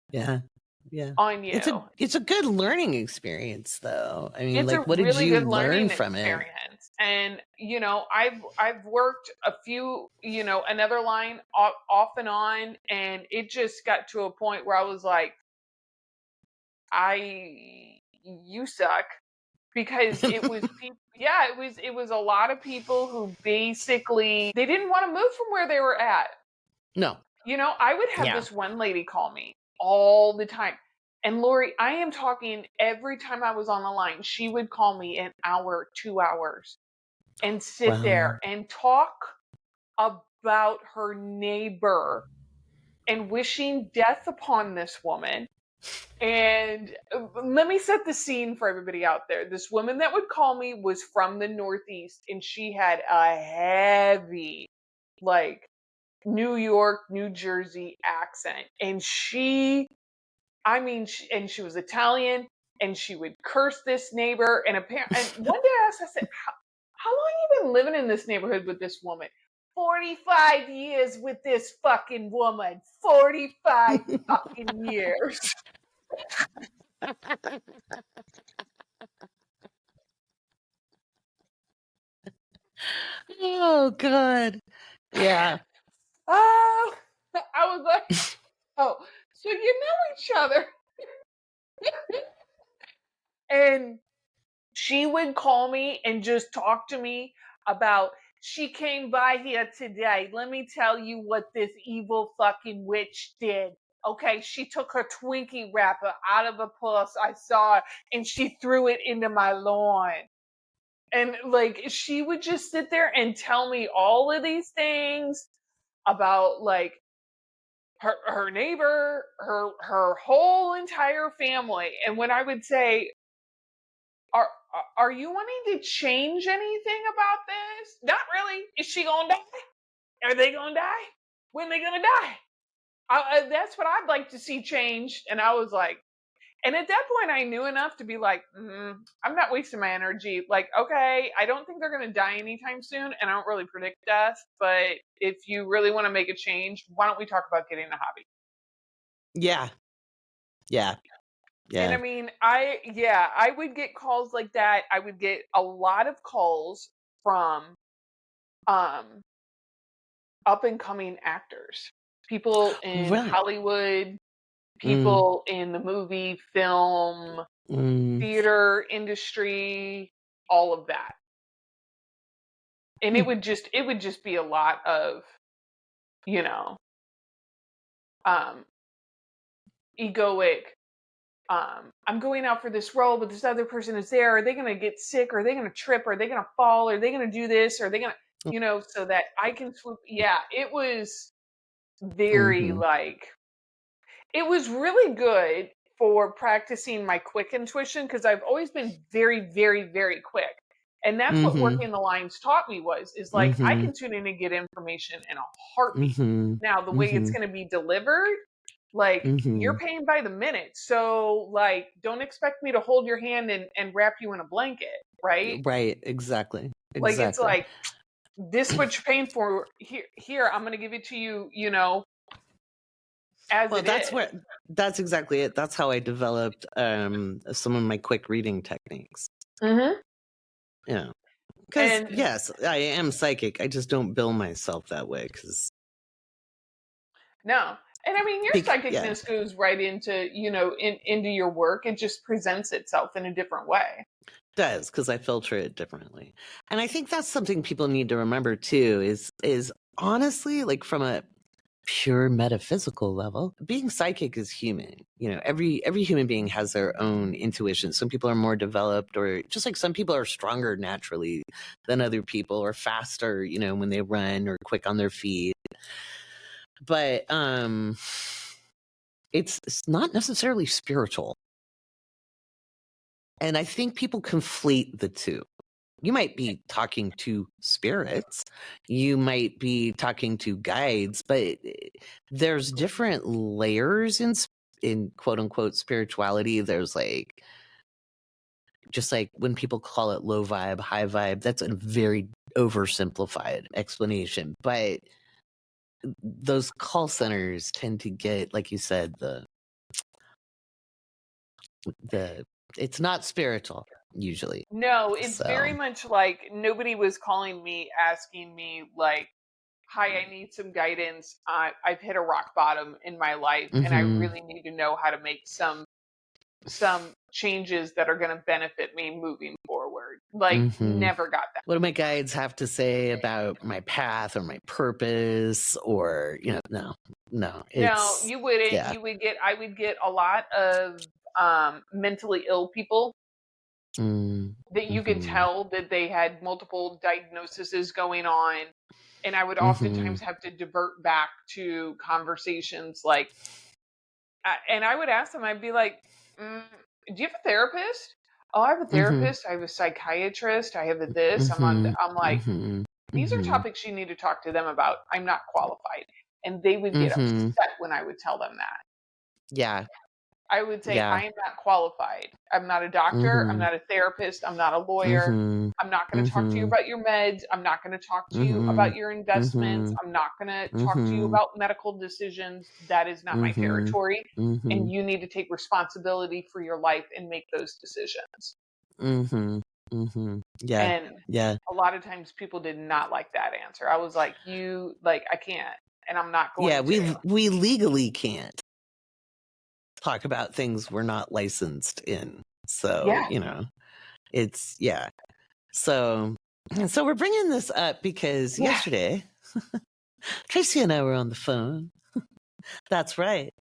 On you. It's a good learning experience though. I mean, it's like, a what did really you good learn learning from experience. it? And I've worked a few, another line off and on, and it just got to a point where I was like, you suck, because it was people. Yeah, it was a lot of people who basically they didn't want to move from where they were at. No. I would have this one lady call me all the time. And Laurie, I am talking every time I was on the line, she would call me an hour, 2 hours, and sit there and talk about her neighbor and wishing death upon this woman. And let me set the scene for everybody out there. This woman that would call me was from the Northeast, and she had a heavy, like, New York, New Jersey accent. And she was Italian, and she would curse this neighbor. And one day I asked, I said, how long have you been living in this neighborhood with this woman? 45 years with this fucking woman. 45 fucking years. Oh God. Yeah. I was like, oh, so you know each other. And she would call me and just talk to me about, she came by here today. Let me tell you what this evil fucking witch did. Okay, she took her Twinkie wrapper out of a purse I saw, and she threw it into my lawn. And like, she would just sit there and tell me all of these things about like her neighbor, her whole entire family. And when I would say, are you wanting to change anything about this? Not really. Is she gonna die? Are they gonna die? When are they gonna die? That's what I'd like to see changed. And I was like, and at that point I knew enough to be like, I'm not wasting my energy. Like, okay, I don't think they're gonna die anytime soon, and I don't really predict death, but if you really want to make a change, why don't we talk about getting a hobby? Yeah. And I mean, I would get calls like that. I would get a lot of calls from up and coming actors, people in Hollywood, people in the movie, film, theater industry, all of that. And it would just be a lot of, you know, egoic. I'm going out for this role, but this other person is there. Are they going to get sick? Are they going to trip? Are they going to fall? Are they going to do this? Are they going to, you know, so that I can swoop? Yeah, it was very it was really good for practicing my quick intuition, because I've always been very, very, very quick. And that's what working the lines taught me is like, I can tune in and get information in a heartbeat. Now, the way it's going to be delivered, like, you're paying by the minute. So, like, don't expect me to hold your hand and wrap you in a blanket, right? Right. Exactly. Like, it's like, this is what you're paying for. Here, I'm going to give it to you, you know, as well, it that's is. that's exactly it. That's how I developed some of my quick reading techniques. Yeah. Because, yes, I am psychic. I just don't bill myself that way. Because no. And I mean, your psychicness goes right into, you know, into your work. It just presents itself in a different way. It does, because I filter it differently. And I think that's something people need to remember too, is honestly, like, from a pure metaphysical level, being psychic is human. You know, every human being has their own intuition. Some people are more developed, or just like some people are stronger naturally than other people, or faster, you know, when they run, or quick on their feet. But it's not necessarily spiritual. And I think people conflate the two. You might be talking to spirits, you might be talking to guides, but there's different layers in quote unquote spirituality. There's like, just like when people call it low vibe, high vibe, that's a very oversimplified explanation. But those call centers tend to get, like you said, it's not spiritual usually. No, it's very much like nobody was calling me asking me like, hi, I need some guidance. I've hit a rock bottom in my life and I really need to know how to make some changes that are going to benefit me moving forward. Like, never got that. What do my guides have to say about my path or my purpose? Or, you know, no, no, you wouldn't. Yeah. I would get a lot of mentally ill people that you could tell that they had multiple diagnoses going on. And I would oftentimes have to divert back to conversations like, and I would ask them, I'd be like, do you have a therapist? Oh, I have a therapist. I have a psychiatrist. I have this. I'm like, these are topics you need to talk to them about. I'm not qualified. And they would get upset when I would tell them that. Yeah. I would say, I am not qualified. I'm not a doctor. I'm not a therapist. I'm not a lawyer. I'm not going to talk to you about your meds. I'm not going to talk to you about your investments. I'm not going to talk to you about medical decisions. That is not my territory. And you need to take responsibility for your life and make those decisions. Yeah. And a lot of times people did not like that answer. I was like, I can't, and I'm not going to. Yeah, we legally can't talk about things we're not licensed in. So, you know, it's, So we're bringing this up because yesterday, Tracy and I were on the phone. That's right.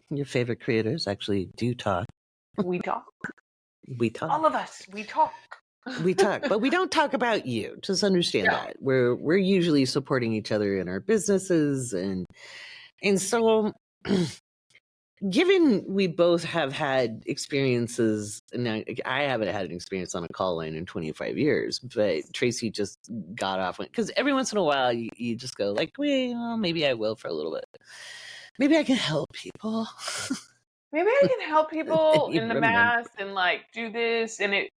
Your favorite creators actually do talk. We talk. We talk. All of us, we talk. We talk, but we don't talk about you. Just understand that. We're usually supporting each other in our businesses, and so given we both have had experiences, and I haven't had an experience on a call line in 25 years, but Tracy just got off, because every once in a while you just go like, well, maybe I will for a little bit. Maybe I can help people. Maybe I can help people in the math and like do this, and it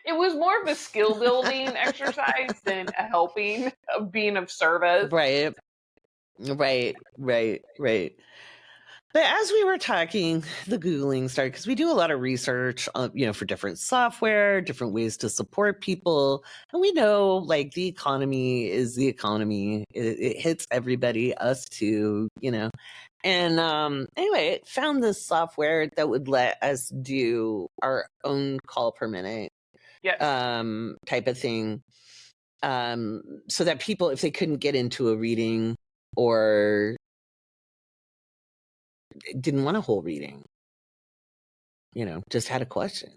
was more of a skill building exercise than a helping, of being of service. Right. But as we were talking, the Googling started, because we do a lot of research, for different software, different ways to support people. And we know, like, the economy is the economy. It hits everybody, us too, And anyway, it found this software that would let us do our own call per minute Yes. type of thing. So that people, if they couldn't get into a reading or didn't want a whole reading, just had a question,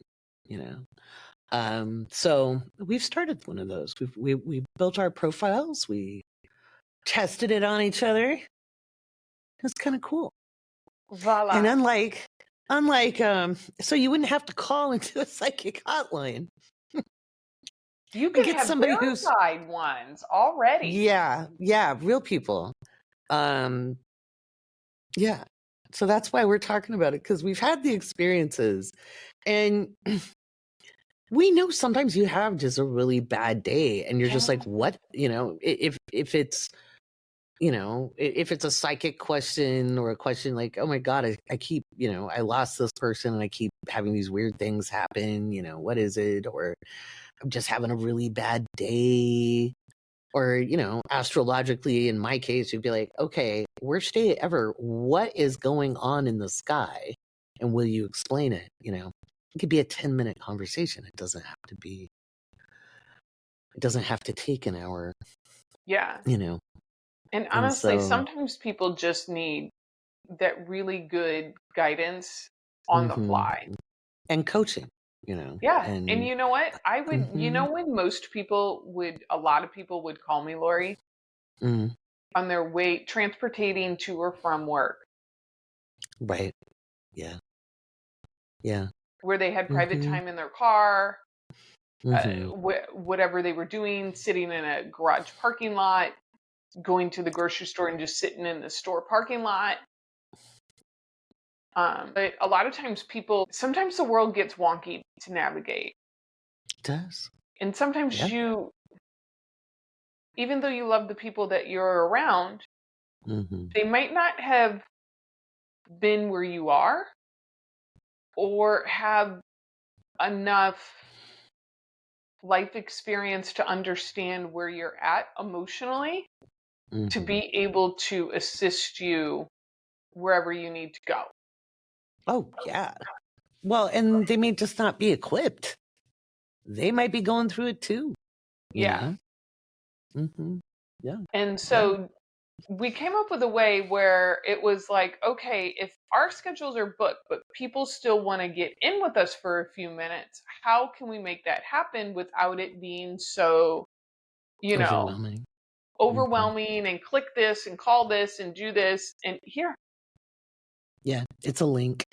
so we've started one of those. We built our profiles, we tested it on each other. It's kind of cool. Voila. And unlike so you wouldn't have to call into a psychic hotline. You can get have somebody verified ones already. Yeah, real people. Yeah. So that's why we're talking about it, because we've had the experiences, and we know sometimes you have just a really bad day and you're just like, what, if it's, if it's a psychic question or a question like, oh my God, I keep, I lost this person and I keep having these weird things happen, what is it? Or I'm just having a really bad day. Or, astrologically, in my case, you'd be like, okay, worst day ever. What is going on in the sky? And will you explain it? It could be a 10-minute conversation. It doesn't have to take an hour. Yeah. And honestly, and so, sometimes people just need that really good guidance on the fly. And coaching, Yeah. And you know what? I would, when a lot of people would call me, Laurie, on their way, transportating to or from work. Right. Yeah. Yeah. Where they had private time in their car, whatever they were doing, sitting in a garage parking lot, going to the grocery store and just sitting in the store parking lot. But a lot of times sometimes the world gets wonky to navigate. It does. And sometimes even though you love the people that you're around, they might not have been where you are or have enough life experience to understand where you're at emotionally to be able to assist you wherever you need to go. Oh, yeah. Well, and they may just not be equipped. They might be going through it too. Yeah. Yeah. And so we came up with a way where it was like, okay, if our schedules are booked, but people still want to get in with us for a few minutes, how can we make that happen without it being so, overwhelming and click this and call this and do this and here. Yeah, it's a link.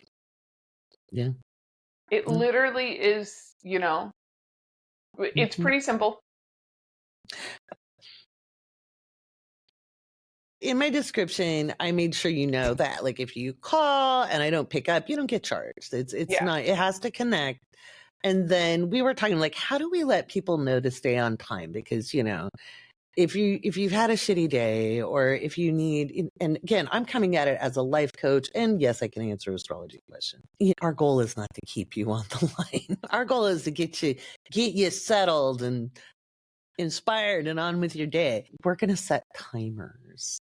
Yeah. It literally is, it's pretty simple. In my description, I made sure you know that, like, if you call and I don't pick up, you don't get charged. It's not, it has to connect. And then we were talking, like, how do we let people know to stay on time? Because, if you've had a shitty day, or if you need, and again, I'm coming at it as a life coach, and yes, I can answer astrology questions. Our goal is not to keep you on the line. Our goal is to get you settled and inspired and on with your day. We're going to set timers.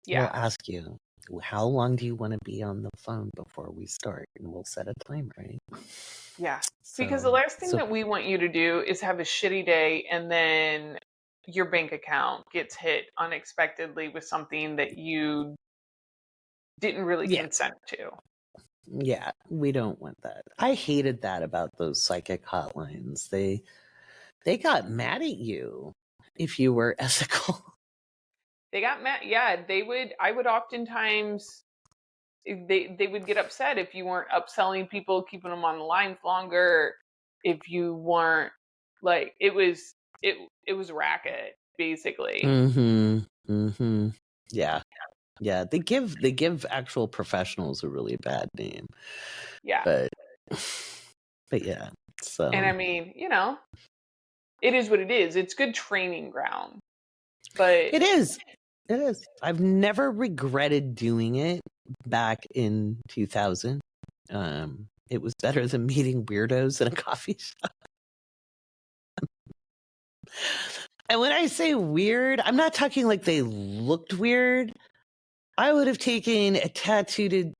Yeah. We'll ask you, how long do you want to be on the phone before we start? And we'll set a timer, right? Yeah. Because the last thing that we want you to do is have a shitty day and then your bank account gets hit unexpectedly with something that you didn't really consent to. Yeah, we don't want that. I hated that about those psychic hotlines. They got mad at you if you were ethical. They got mad. Yeah, I would oftentimes, they would get upset if you weren't upselling people, keeping them on the lines longer, if you weren't, like, it was a racket, basically. Yeah. They give actual professionals a really bad name. Yeah. But yeah. So, and I mean, it is what it is. It's good training ground. But it is. I've never regretted doing it. back in 2000. It was better than meeting weirdos in a coffee shop. And when I say weird, I'm not talking like they looked weird. I would have taken a tattooed,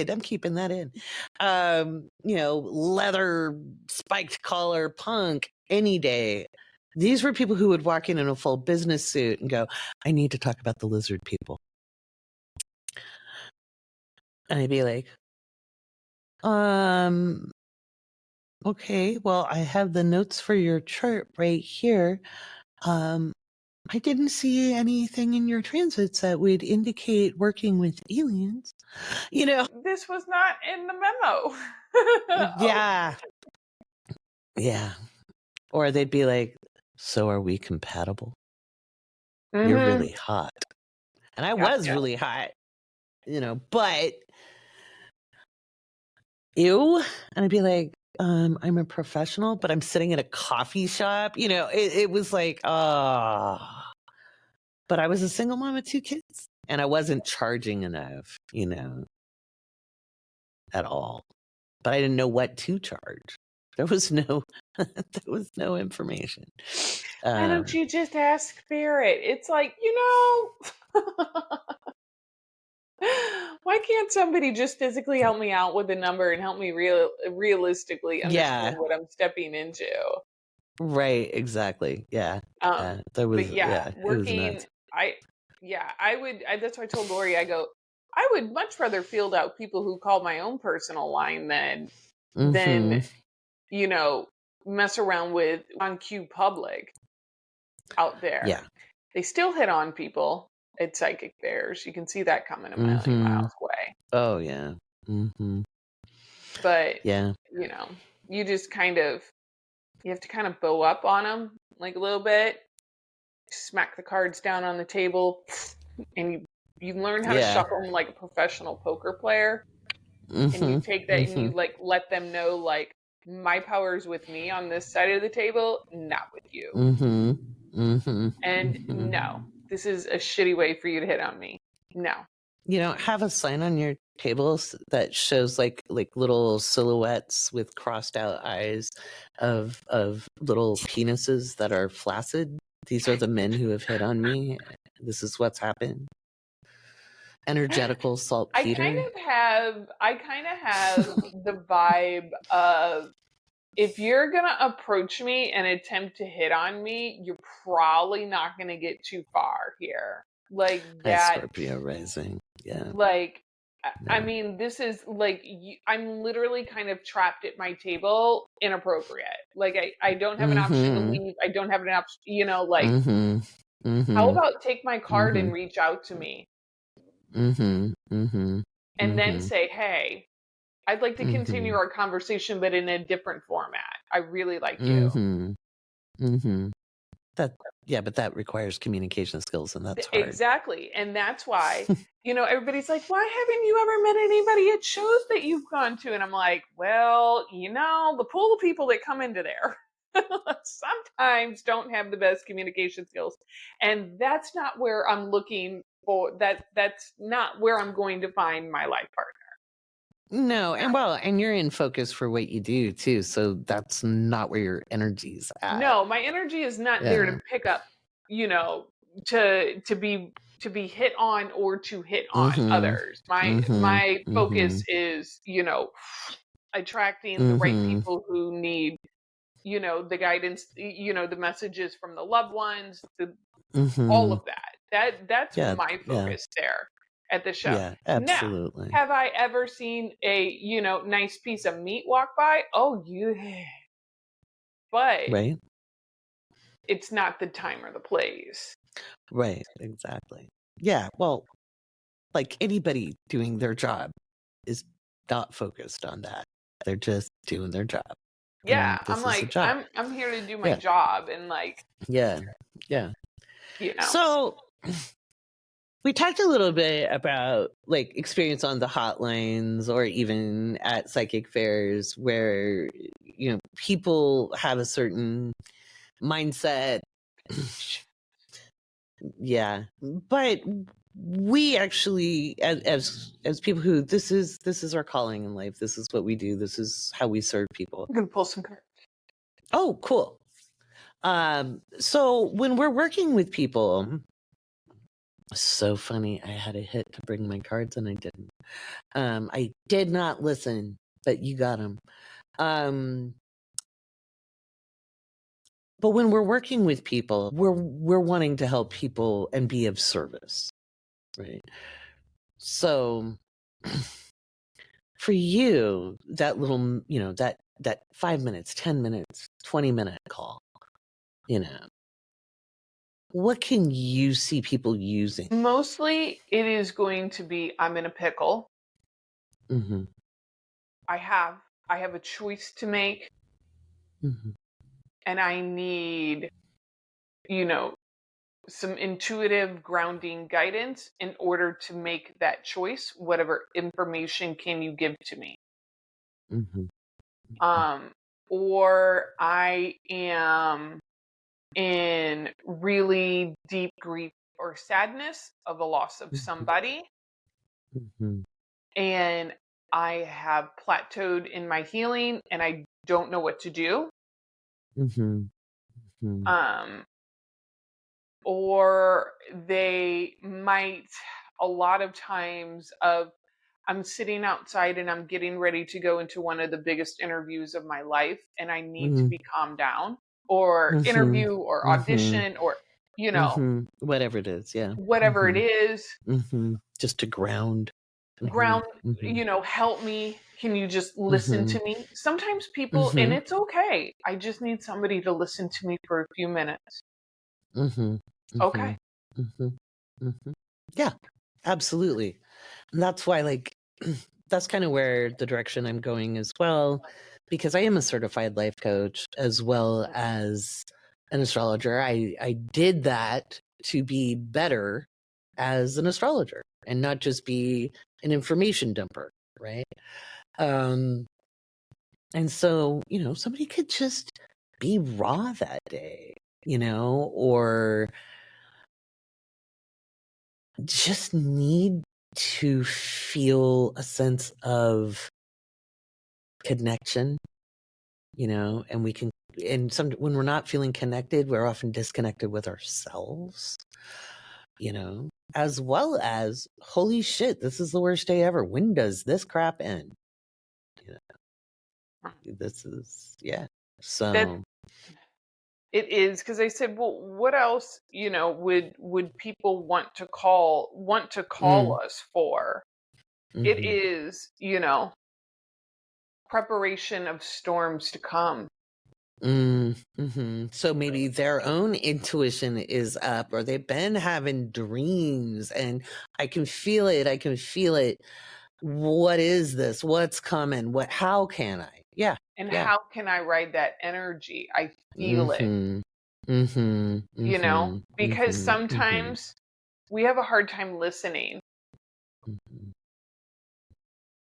I'm keeping that in. Leather spiked collar punk any day. These were people who would walk in a full business suit and go, I need to talk about the lizard people. And I'd be like, okay, well, I have the notes for your chart right here. I didn't see anything in your transits that would indicate working with aliens. This was not in the memo. Yeah. Yeah. Or they'd be like, so are we compatible? You're really hot. And I was really hot, but ew. And I'd be like, I'm a professional, but I'm sitting in a coffee shop. It was like, but I was a single mom with 2 kids and I wasn't charging enough, at all. But I didn't know what to charge. There was no information. Why don't you just ask Spirit? It's like, why can't somebody just physically help me out with a number and help me realistically understand what I'm stepping into? Right, exactly. Yeah. There was, working, it was nuts. that's why I told Laurie, I go, I would much rather field out people who call my own personal line than mess around with on Q Public out there. Yeah. They still hit on people at psychic fairs. You can see that coming a million miles away. Oh, yeah. But, yeah, you just you have to kind of bow up on them like a little bit, smack the cards down on the table, and you learn how to shuffle them like a professional poker player. And you take that and you let them know my power is with me on this side of the table, not with you. And no, this is a shitty way for you to hit on me. No. Have a sign on your tables that shows like little silhouettes with crossed out eyes of little penises that are flaccid. These are the men who have hit on me. This is what's happened. Energetical saltpeter. I kind of have the vibe of, if you're going to approach me and attempt to hit on me, you're probably not going to get too far here. Like that. Scorpio rising. Yeah. I mean, this is I'm literally kind of trapped at my table, inappropriate. I don't have an option to leave. I don't have an option, how about take my card and reach out to me? And then say, hey, I'd like to continue our conversation, but in a different format. I really like you. But that requires communication skills, and that's hard. Exactly. And that's why, everybody's like, why haven't you ever met anybody at shows that you've gone to? And I'm like, well, the pool of people that come into there sometimes don't have the best communication skills. And that's not where I'm looking for that's not where I'm going to find my life partner. No, and you're in focus for what you do too, so that's not where your energy's at. No, my energy is not there to pick up, to be hit on or to hit on others. My focus is, attracting the right people who need, the guidance, the messages from the loved ones, all of that. That's my focus there at the show. Yeah, absolutely. Now, have I ever seen a, nice piece of meat walk by? Oh, yeah. But it's not the time or the place. Right, exactly. Yeah, well, like anybody doing their job is not focused on that. They're just doing their job. Yeah, I'm like, I'm here to do my job, and yeah. So we talked a little bit about experience on the hotlines or even at psychic fairs where people have a certain mindset Yeah. But we actually, as people who this is our calling in life. This is what we do. This is how we serve people. I'm gonna pull some cards. Oh, cool. So when we're working with people, so funny. I had a hit to bring my cards and I didn't. I did not listen, but you got them. But when we're working with people, we're wanting to help people and be of service, right? So for you, that little, that 5 minutes, 10 minutes, 20-minute call, what can you see people using? Mostly it is going to be, I'm in a pickle. Mm-hmm. I have a choice to make. Mm-hmm. And I need, some intuitive grounding guidance in order to make that choice. Whatever information can you give to me? Mm-hmm. Or I am in really deep grief or sadness of the loss of somebody. Mm-hmm. And I have plateaued in my healing and I don't know what to do. Mm-hmm. Mm-hmm. Or they might, a lot of times, I'm sitting outside and I'm getting ready to go into one of the biggest interviews of my life and I need to be calmed down, or Mm-hmm. interview or Mm-hmm. audition, or Whatever it is, yeah. whatever it is. Just to ground. Ground, help me. Can you just listen to me? Sometimes people, and it's okay, I just need somebody to listen to me for a few minutes. Okay. Yeah, absolutely. And that's why, that's kind of where the direction I'm going as well, because I am a certified life coach as well as an astrologer. I did that to be better as an astrologer and not just be an information dumper, right? And so, somebody could just be raw that day, or just need to feel a sense of connection, and when we're not feeling connected, we're often disconnected with ourselves, as well as, holy shit, this is the worst day ever. When does this crap end? This is, yeah. So it is, because I said, well, what else, would people want to call us for? It is, preparation of storms to come. So maybe their own intuition is up, or they've been having dreams and I can feel it. What is this? What's coming? How can I? Yeah. And Yeah. how can I ride that energy? I feel it. Because sometimes we have a hard time listening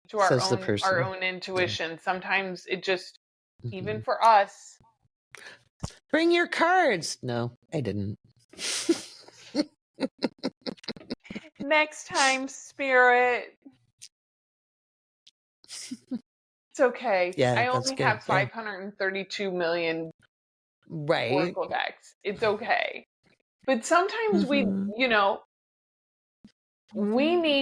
to our own intuition. Yeah. Sometimes it just, even for us. Bring your cards. No, I didn't. Next time, Spirit. It's okay. Yeah, I that's only good. have 532 million Oracle decks. It's okay. But sometimes we need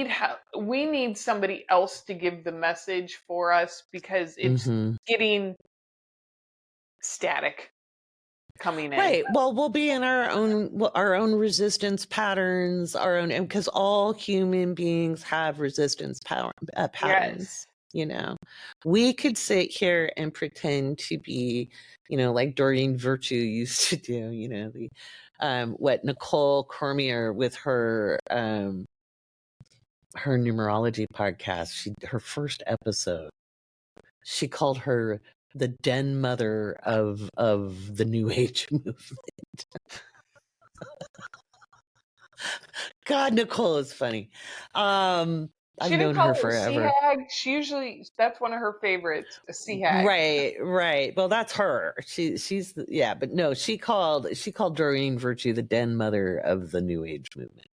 help. We need somebody else to give the message for us, because it's getting static coming in. Right. Well, we'll be in our own resistance patterns, because all human beings have resistance patterns. Yes. We could sit here and pretend to be, like Doreen Virtue used to do. What Nicole Cormier with her numerology podcast. Her first episode, she called her the den mother of the New Age movement. God, Nicole is funny. I've She didn't known call her her a sea forever. hag. That's one of her favorites, a sea hag. Right. Well, that's her. She's yeah, but no, she called Doreen Virtue the den mother of the New Age movement.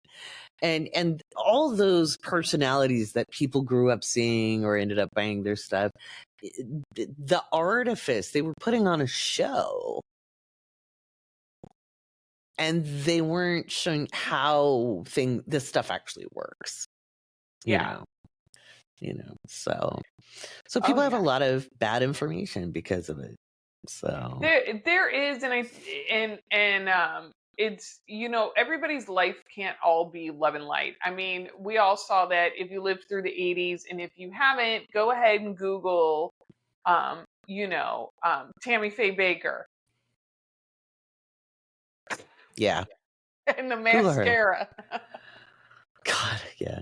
And all those personalities that people grew up seeing or ended up buying their stuff, the artifice, they were putting on a show, and they weren't showing how this stuff actually works. Yeah. So Oh people have a yeah. lot of bad information because of it. So There is, and it's, everybody's life can't all be love and light. I mean, we all saw that if you lived through the 80s, and if you haven't, go ahead and Google Tammy Faye Baker yeah, and the Google her. mascara. God, yeah.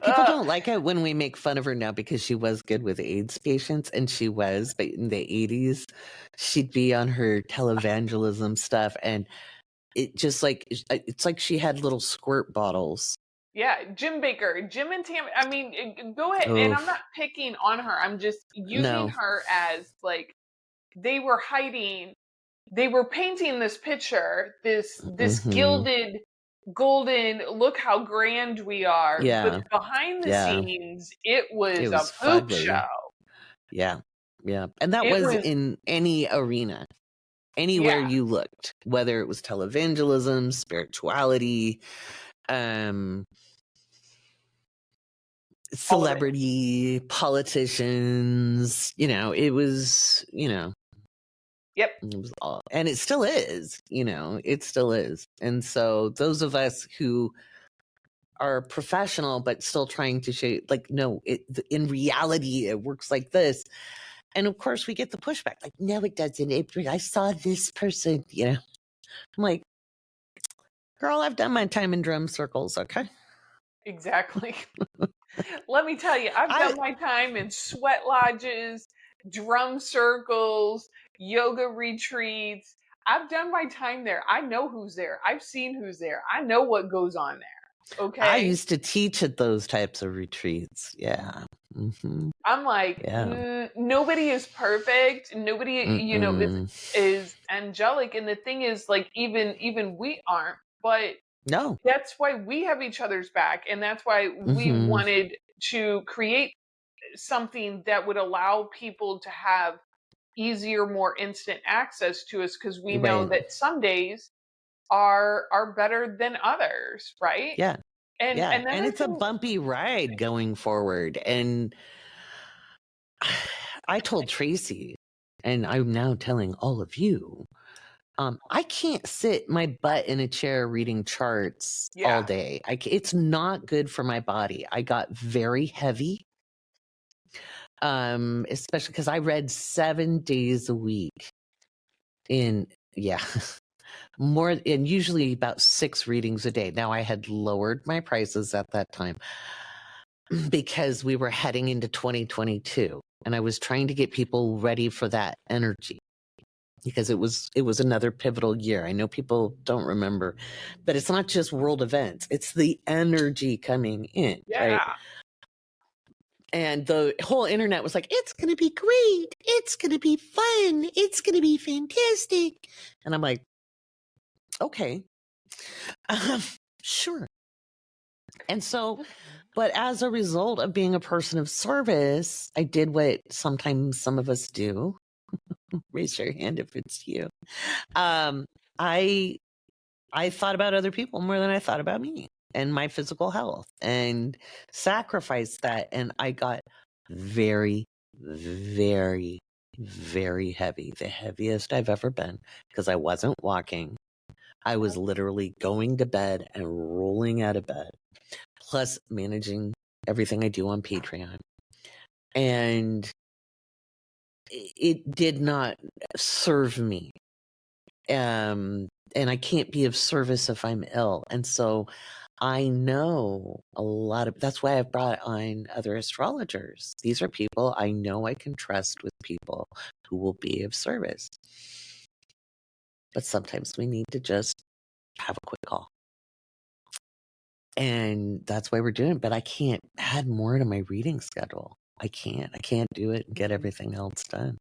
People don't like it when we make fun of her now because she was good with AIDS patients, and she was, but in the 80s, she'd be on her televangelism stuff, and it's like she had little squirt bottles. Yeah, Jim and Tammy. I mean, go ahead, and I'm not Oof. picking on her. I'm just using No. her as like they were hiding. They were painting this picture, this gilded, golden. Look how grand we are. Yeah. But behind the Yeah. scenes, it It was a was poop fugly. show. Yeah. Yeah. And that It was was, in any arena, anywhere yeah, you looked, whether it was televangelism, spirituality, all of it. celebrity, politicians, it was, Yep, it was all, and it still is, it still is. And so those of us who are professional but still trying to show, like, no, in reality it works like this. And of course we get the pushback, like, no, it doesn't. I saw this person, I'm like, girl, I've done my time in drum circles, okay? exactly. Let me tell you, I've I done my time in sweat lodges, drum circles, yoga retreats. I've done my time there. I know who's there. I've seen who's there. I know what goes on there. I Okay. used to teach at those types of retreats. Yeah. Mm-hmm. I'm like, Yeah. nobody is perfect. Nobody, Mm-mm. is angelic. And the thing is, like, even we aren't. But No. that's why we have each other's back, and that's why we Mm-hmm. wanted to create something that would allow people to have easier, more instant access to us, because we know Right. that some days are better than others, right? Yeah. And Yeah. And another it's a thing, bumpy ride going forward. And I told Tracy, and I'm now telling all of you, I can't sit my butt in a chair reading charts all yeah, day. It's not good for my body. I got very heavy, especially because I read 7 days a week. Yeah, more, and usually about 6 readings a day. Now I had lowered my prices at that time because we were heading into 2022, and I was trying to get people ready for that energy, because it was another pivotal year. I know people don't remember, but it's not just world events, it's the energy coming in, right? yeah. And the whole internet was like, it's going to be great, it's going to be fun, it's going to be fantastic. And I'm like, okay, sure. And so, but as a result of being a person of service, I did what sometimes some of us do. Raise your hand if it's you. I thought about other people more than I thought about me and my physical health, and sacrificed that. And I got very, very, very heavy, the heaviest I've ever been, because I wasn't walking. I was literally going to bed and rolling out of bed, plus managing everything I do on Patreon. And it did not serve me. And I can't be of service if I'm ill. And so I know a lot of, that's why I've brought on other astrologers. These are people I know I can trust with people who will be of service. But sometimes we need to just have a quick call. And that's why we're doing it. But I can't add more to my reading schedule. I can't do it and get everything else done.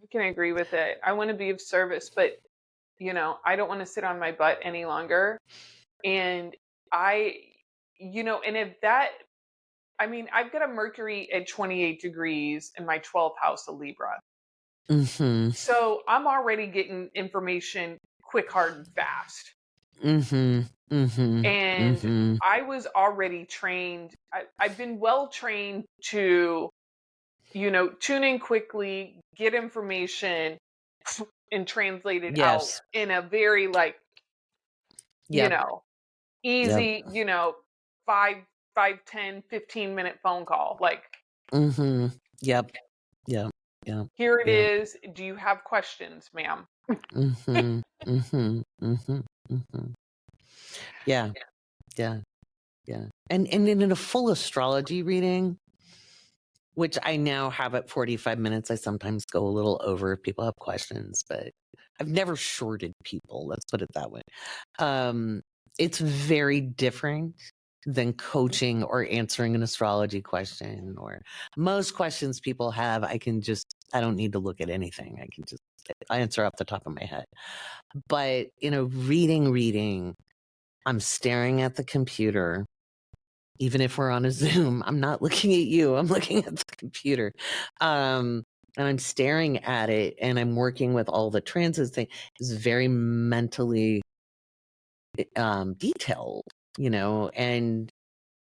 I can agree with it. I want to be of service, but I don't want to sit on my butt any longer. And and if that, I've got a Mercury at 28 degrees in my 12th house of Libra. Mm-hmm. So I'm already getting information quick, hard, and fast. Mm-hmm. Mm-hmm. And mm-hmm. I was already trained. I've been well trained to, tune in quickly, get information, and translate it out in a very easy, 5, 10, 15-minute phone call. Mm-hmm. Yep. Here it is. Do you have questions, ma'am? Mm-hmm. Mm-hmm. Mm-hmm. Mm-hmm. Yeah. And in a full astrology reading, which I now have at 45 minutes, I sometimes go a little over if people have questions, but I've never shorted people. Let's put it that way. It's very different than coaching or answering an astrology question, or most questions people have. I don't need to look at anything. I can just answer off the top of my head. But reading, I'm staring at the computer. Even if we're on a Zoom, I'm not looking at you. I'm looking at the computer. And I'm staring at it, and I'm working with all the transits thing. It's very mentally detailed, and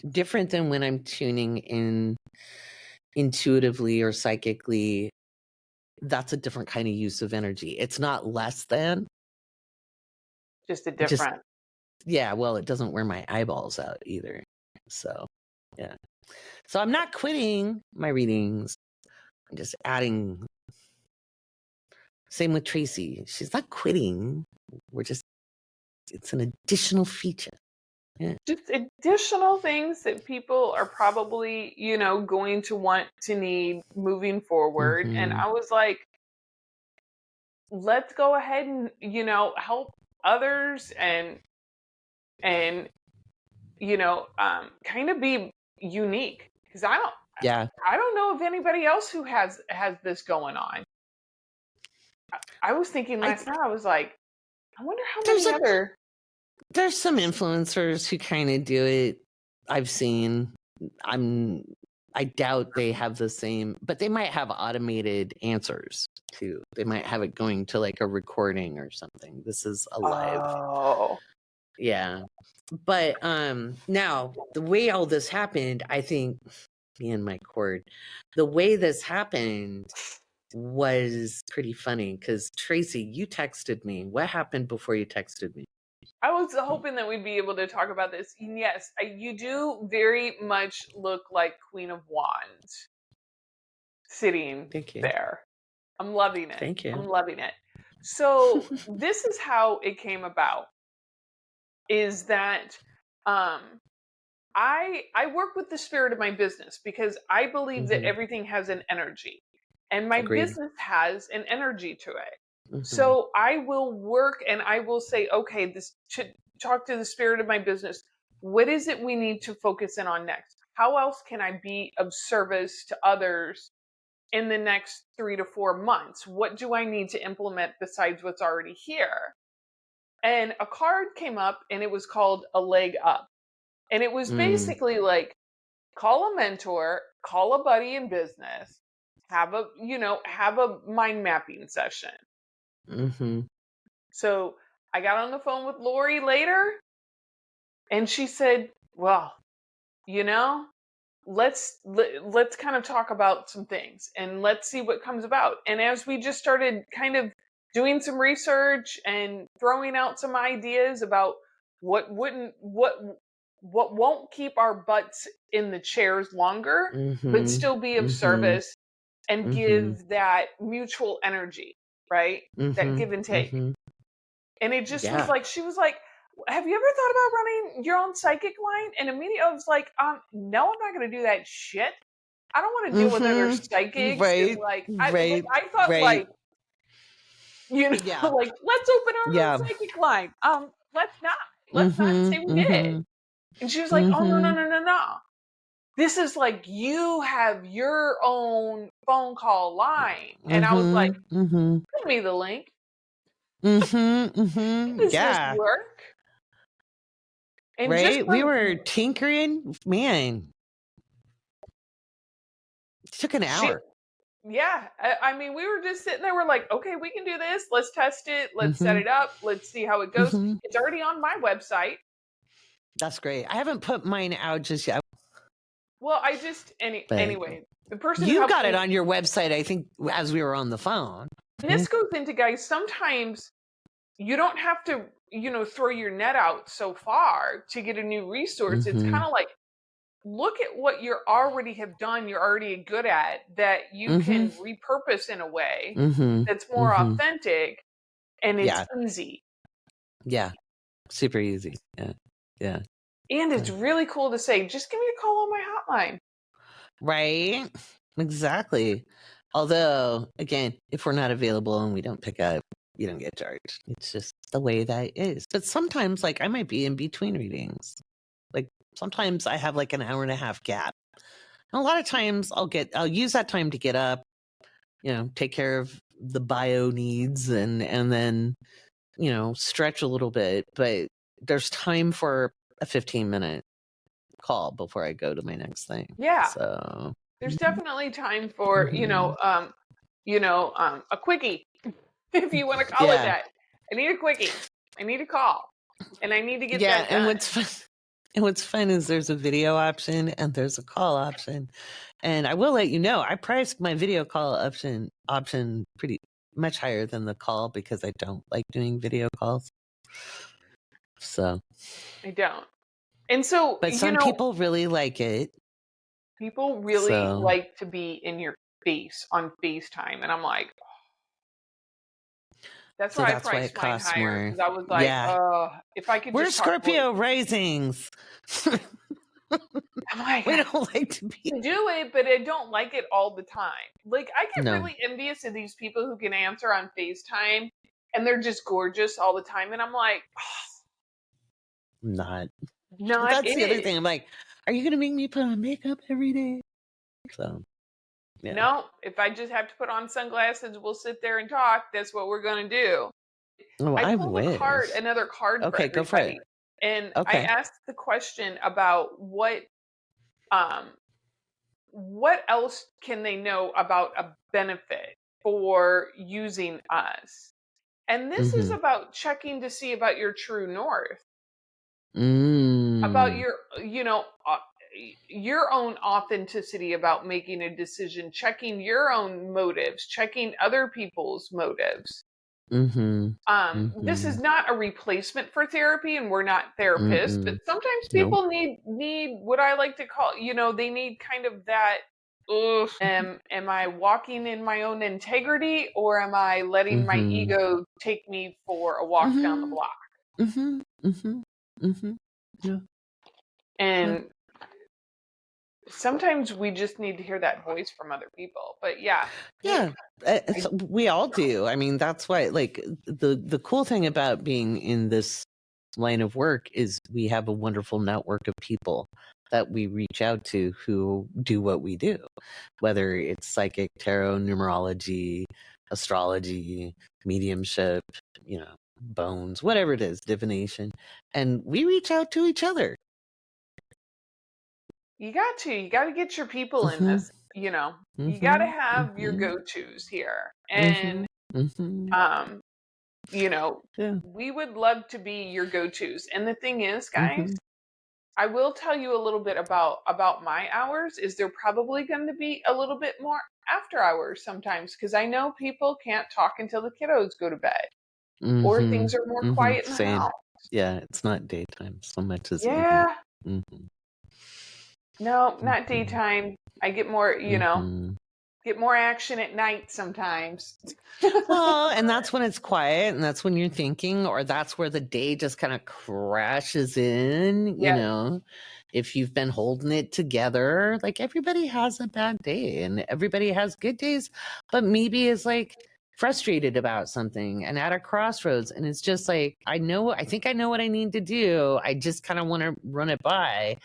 different than when I'm tuning in intuitively or psychically. That's a different kind of use of energy. It's not less than. Just a different. Well, it doesn't wear my eyeballs out either. So, yeah. So I'm not quitting my readings. I'm just adding. Same with Tracy. She's not quitting. It's an additional feature. Yeah. Just additional things that people are probably, going to want to need moving forward. Mm-hmm. And I was like, let's go ahead and, help others and kind of be unique, because I don't know of anybody else who has this going on. I was thinking last night, I was like, I wonder how many other. There's some influencers who kind of do it. I've seen. I doubt they have the same, but they might have automated answers too. They might have it going to like a recording or something. This is a live. Oh. Yeah. But now the way all this happened, I think me and my cord, the way this happened was pretty funny, because Tracy, you texted me. What happened before you texted me? I was hoping that we'd be able to talk about this. And yes, you do very much look like Queen of Wands sitting there. I'm loving it. Thank you. I'm loving it. So this is how it came about, is that I work with the spirit of my business, because I believe that everything has an energy, and my business has an energy to it. So I will work and I will say, okay, talk to the spirit of my business. What is it we need to focus in on next? How else can I be of service to others in the next 3 to 4 months? What do I need to implement besides what's already here? And a card came up, and it was called A Leg Up. And it was basically like, call a mentor, call a buddy in business, have a mind mapping session. So I got on the phone with Laurie later, and she said, well, let's kind of talk about some things, and let's see what comes about. And as we just started kind of doing some research and throwing out some ideas about what won't keep our butts in the chairs longer, but still be of service and give that mutual energy, right? That give and take. And it just was like, she was like, have you ever thought about running your own psychic line? And immediately I was like, no, I'm not going to do that shit. I don't want to deal with other psychics. Right. I thought like, like, let's open our own psychic line. Let's not say we did. And she was like, oh, no. This is like, you have your own phone call line. And I was like, send me the link. Does this Yeah. work? And right? We were tinkering. Man, it took an hour. Yeah. I mean, we were just sitting there. We're like, okay, we can do this. Let's test it. Let's set it up. Let's see how it goes. It's already on my website. That's great. I haven't put mine out just yet. Well, I just, anyway, the person you got it on your website, I think, as we were on the phone. And this goes into, guys, sometimes you don't have to, throw your net out so far to get a new resource. It's kind of like, look at what you already have done, you're already good at, that you can repurpose in a way that's more authentic, and it's easy. Yeah. Super easy. Yeah. And it's really cool to say, just give me a call on my hotline. Right? Exactly. Although, again, if we're not available and we don't pick up, you don't get charged. It's just the way that is. But sometimes, like, I might be in between readings. Like, sometimes I have like an hour and a half gap. And a lot of times I'll use that time to get up, take care of the bio needs and then, stretch a little bit. But there's time for a 15-minute call before I go to my next thing. Yeah. So there's definitely time for, a quickie, if you want to call it that. I need a quickie. I need a call. And I need to get that done. And what's fun is there's a video option and there's a call option. And I will let you know, I priced my video call option pretty much higher than the call because I don't like doing video calls. So I don't. And so, but some people really like it. People really like to be in your face on FaceTime. And I'm like, that's why I priced mine higher. Because I was like, if I could We're just Scorpio risings. I'm like, we don't like to do it, but I don't like it all the time. Like, I get really envious of these people who can answer on FaceTime and they're just gorgeous all the time. And I'm like, not That's the other thing. I'm like, are you gonna make me put on makeup every day? So no, if I just have to put on sunglasses, we'll sit there and talk. That's what we're gonna do. Oh, I pulled another card. Okay, go for it. And I asked the question about what else can they know about a benefit for using us? And this is about checking to see about your true north. About your own authenticity about making a decision, checking your own motives, checking other people's motives. This is not a replacement for therapy, and we're not therapists, but sometimes people need what I like to call, they need kind of that, am I walking in my own integrity, or am I letting my ego take me for a walk down the block? Yeah. And sometimes we just need to hear that voice from other people. But we all do. I mean, that's why, like, the cool thing about being in this line of work is we have a wonderful network of people that we reach out to who do what we do, whether it's psychic, tarot, numerology, astrology, mediumship, bones, whatever it is, divination. And we reach out to each other. You got to get your people in this, you got to have your go-tos here. And, we would love to be your go-tos. And the thing is, guys, I will tell you a little bit about my hours. Is there probably going to be a little bit more after hours sometimes, because I know people can't talk until the kiddos go to bed, or things are more quiet in the house. Yeah, it's not daytime so much as No, not daytime. I get more, get more action at night sometimes. Well, and that's when it's quiet, and that's when you're thinking, or that's where the day just kind of crashes in, if you've been holding it together. Like, everybody has a bad day and everybody has good days, but maybe it's like frustrated about something and at a crossroads, and it's just like, I think I know what I need to do. I just kind of want to run it by.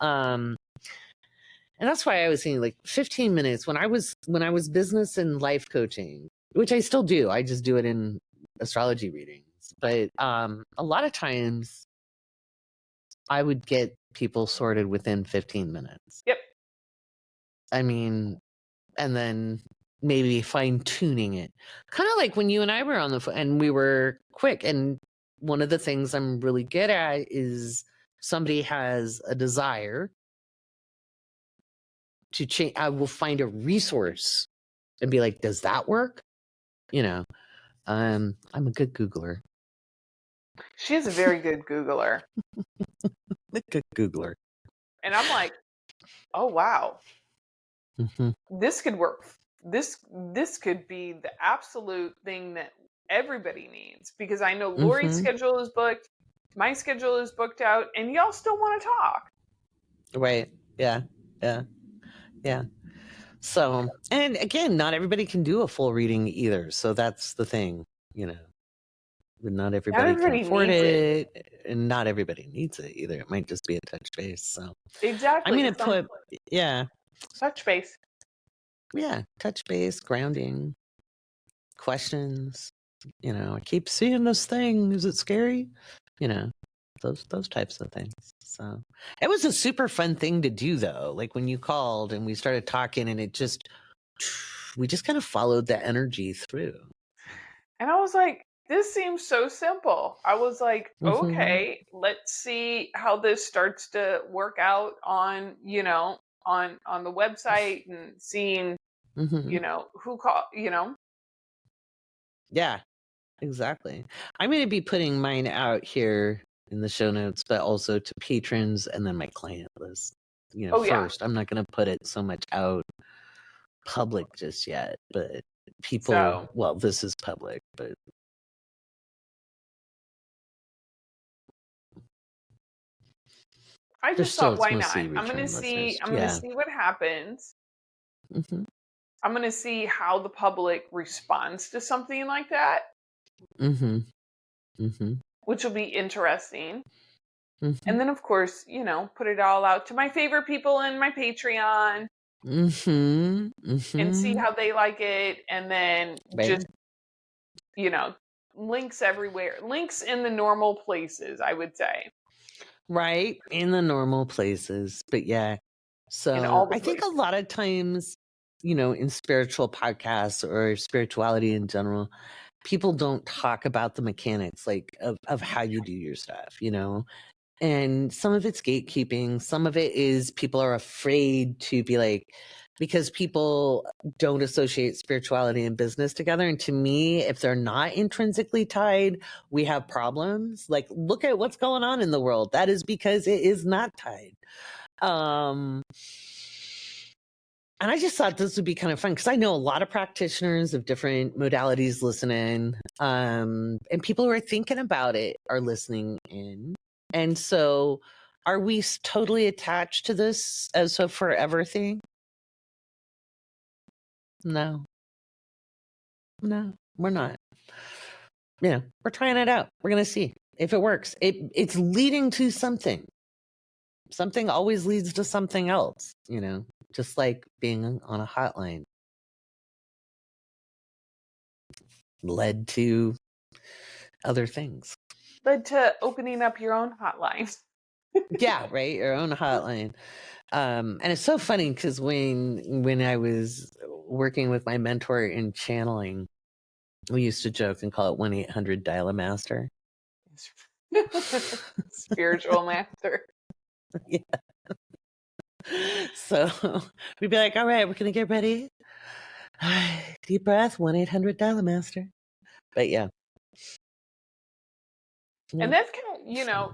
And that's why I was saying like 15 minutes when I was business and life coaching, which I still do. I just do it in astrology readings. But a lot of times I would get people sorted within 15 minutes. Yep. I mean, and then maybe fine tuning it. Kind of like when you and I were on the phone and we were quick. And one of the things I'm really good at is somebody has a desire to change. I will find a resource and be like, does that work? You know, I'm a good Googler. She is a very good Googler. A good Googler. And I'm like, oh, wow. Mm-hmm. This could work. This could be the absolute thing that everybody needs, because I know Laurie's schedule is booked, my schedule is booked out, and y'all still want to talk. Right. Yeah. So, and again, not everybody can do a full reading either. So that's the thing, not everybody can afford it, and not everybody needs it either. It might just be a touch base. So exactly. I'm going to touch base. Yeah. Touch base, grounding, questions. I keep seeing this thing. Is it scary? Those types of things. So it was a super fun thing to do, though. Like when you called and we started talking, and we just kind of followed the energy through. And I was like, this seems so simple. I was like, okay, let's see how this starts to work out on, on the website, and seeing, who call, Yeah, exactly. I'm going to be putting mine out here in the show notes, but also to patrons and then my client list. First, I'm not going to put it so much out public just yet, but people, well, this is public, but I just thought, why not? I'm going to see what happens. I'm going to see how the public responds to something like that. Which will be interesting. And then, of course, put it all out to my favorite people in my Patreon. And see how they like it. And then just, links everywhere. Links in the normal places, I would say. Right. In the normal places. But yeah. So I think a lot of times, in spiritual podcasts or spirituality in general, people don't talk about the mechanics of how you do your stuff, and some of it's gatekeeping. Some of it is people are afraid to be like, because people don't associate spirituality and business together. And to me, if they're not intrinsically tied, we have problems. Like, look at what's going on in the world. That is because it is not tied. And I just thought this would be kind of fun because I know a lot of practitioners of different modalities listen in, and people who are thinking about it are listening in. And so are we totally attached to this as a forever thing? No, we're not. We're trying it out. We're going to see if it works. It's leading to something. Something always leads to something else, just like being on a hotline led to other things. Led to opening up your own hotline. Yeah, right. Your own hotline. And it's so funny because when I was working with my mentor in channeling, we used to joke and call it 1-800 Dial a Master. Spiritual master. Yeah. So we'd be like, all right, we're going to get ready. Deep breath, 1-800 Dial a Master. But yeah. And that's kind of,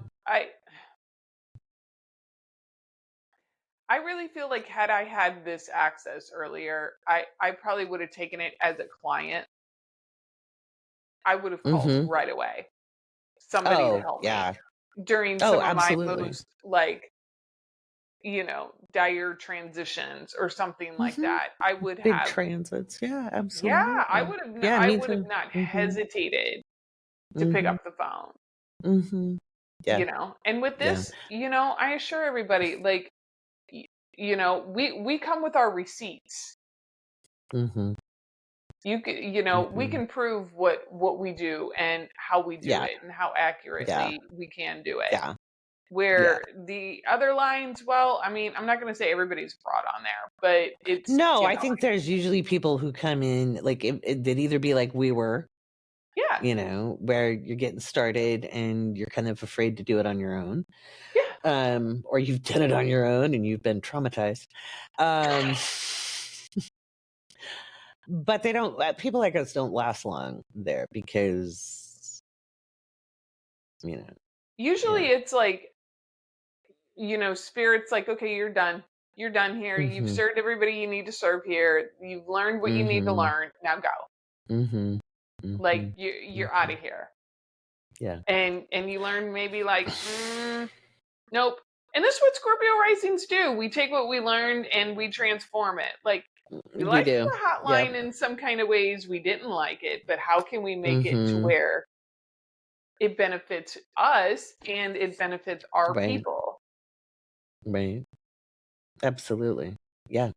I really feel like had I had this access earlier, I probably would have taken it as a client. I would have called right away. Somebody to help me during some of my most dire transitions or something like that, I would Big have, transits. Yeah, yeah, absolutely. I Me would have too. not hesitated to pick up the phone, Yeah. and with Yeah. this, I assure everybody, like, we come with our receipts. We can prove what we do and how we do it and how accurately we can do it. Yeah. Where the other lines, well, I mean, I'm not going to say everybody's fraud on there, but it's No, I think there's usually people who come in like it'd either be like we were, where you're getting started and you're kind of afraid to do it on your own. Yeah. Or you've done it on your own and you've been traumatized. But they don't, people like us don't last long there because, usually it's like, spirit's like, okay, you're done. You're done here. You've served everybody you need to serve here. You've learned what you need to learn. Now go. Like you're out of here. Yeah. And you learn maybe like, nope. And this is what Scorpio risings do. We take what we learned and we transform it. Like, we liked the hotline in some kind of ways. We didn't like it, but how can we make it to where it benefits us and it benefits our people? Right. Absolutely. Yeah.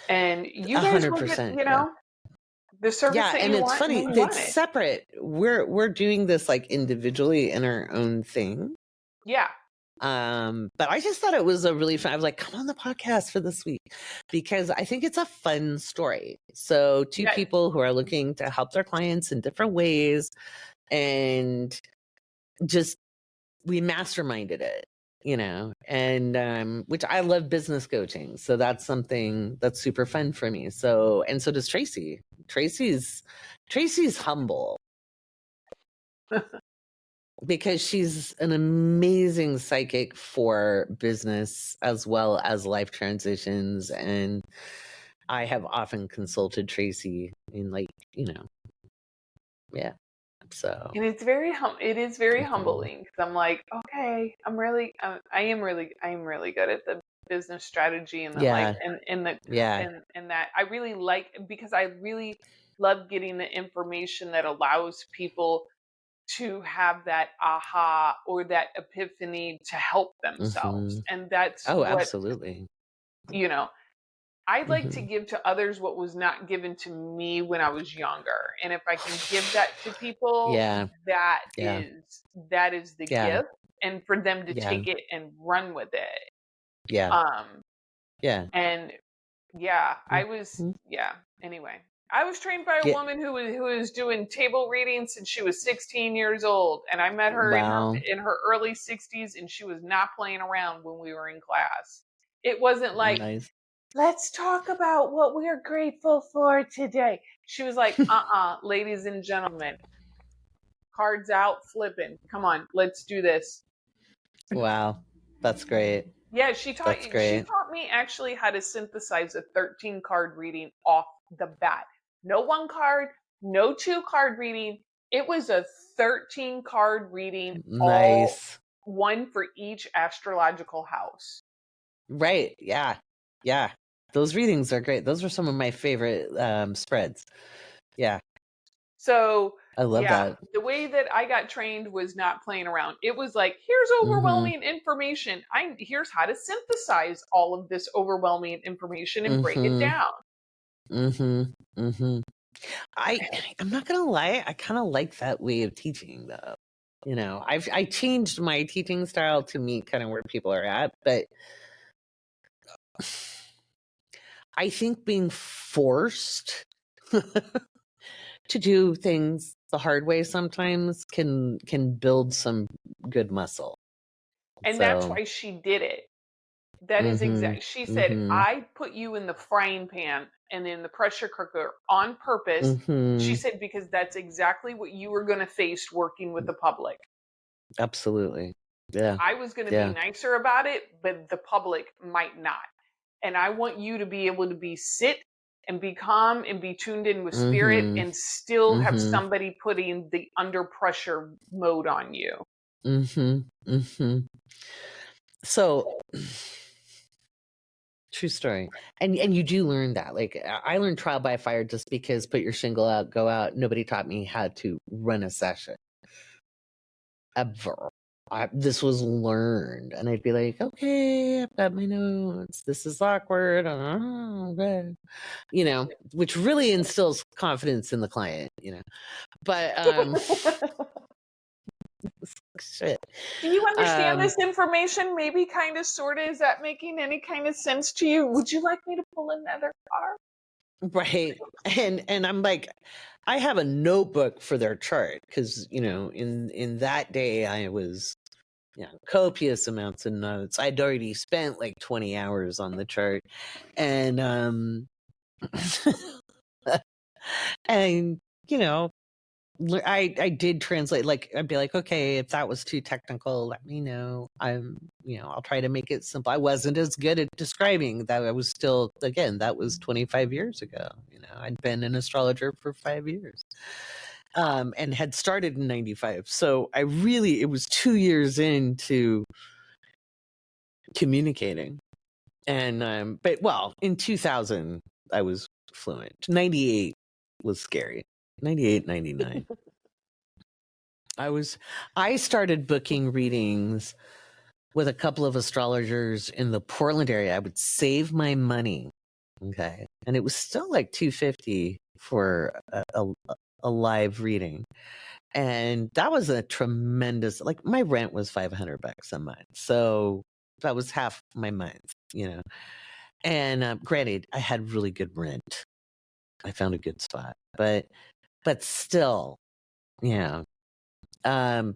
And you guys will get, the service that and you it's want. funny. It's separate. We're doing this like individually in our own thing. Yeah. But I just thought it was a really fun. I was like, come on the podcast for this week because I think it's a fun story. So two people who are looking to help their clients in different ways, and just we masterminded it, and which I love business coaching. So that's something that's super fun for me. So, and so does Tracy. Tracy's humble. Because she's an amazing psychic for business as well as life transitions. And I have often consulted Tracy in so. And it's very humbling because I'm like, okay, I am really good at the business strategy and the life and that I really like, because I really love getting the information that allows people to have that aha or that epiphany to help themselves. And that's absolutely. I'd like to give to others what was not given to me when I was younger. And if I can give that to people, that is the gift. And for them to take it and run with it. And I was, anyway. I was trained by a woman who was doing table readings since she was 16 years old, and I met her in her early 60s, and she was not playing around when we were in class. It wasn't like, let's talk about what we are grateful for today. She was like, ladies and gentlemen, cards out, flipping. Come on, let's do this. Wow, that's great. Yeah, she taught me actually how to synthesize a 13 card reading off the bat. No 1 card, no 2 card reading. It was a 13 card reading. Nice. All one for each astrological house. Right. Yeah. Yeah. Those readings are great. Those are some of my favorite spreads. Yeah. So I love that. The way that I got trained was not playing around. It was like, here's overwhelming information. Here's how to synthesize all of this overwhelming information and break it down. I'm not gonna lie, I kind of like that way of teaching though. I changed my teaching style to meet kind of where people are at, but I think being forced to do things the hard way sometimes can build some good muscle. And that's why she did it. That is exact. She said, I put you in the frying pan and in the pressure cooker on purpose. She said, because that's exactly what you were going to face working with the public. Absolutely. Yeah. I was going to be nicer about it, but the public might not. And I want you to be able to sit and be calm and be tuned in with spirit and still have somebody putting the under pressure mode on you. So True story. And you do learn that. Like, I learned trial by fire just because put your shingle out, go out. Nobody taught me how to run a session ever. This was learned, and I'd be like, okay, I've got my notes. This is awkward. Okay. Which really instills confidence in the client, but shit. Do you understand this information? Maybe kind of, sort of. Is that making any kind of sense to you? Would you like me to pull another card? Right. And I'm like, I have a notebook for their chart because, in that day I was, copious amounts of notes. I'd already spent like 20 hours on the chart. And and I did translate. Like, I'd be like, okay, if that was too technical, let me know. I'll try to make it simple. I wasn't as good at describing that. I was still, again, that was 25 years ago. I'd been an astrologer for 5 years, and had started in 95. So it was 2 years into communicating. And, in 2000, I was fluent. 98 was scary. 98, 99. I started booking readings with a couple of astrologers in the Portland area. I would save my money. Okay. And it was still like $250 for a live reading. And that was a tremendous, like, my rent was $500 a month. So that was half my month, And granted, I had really good rent. I found a good spot, but still, yeah. And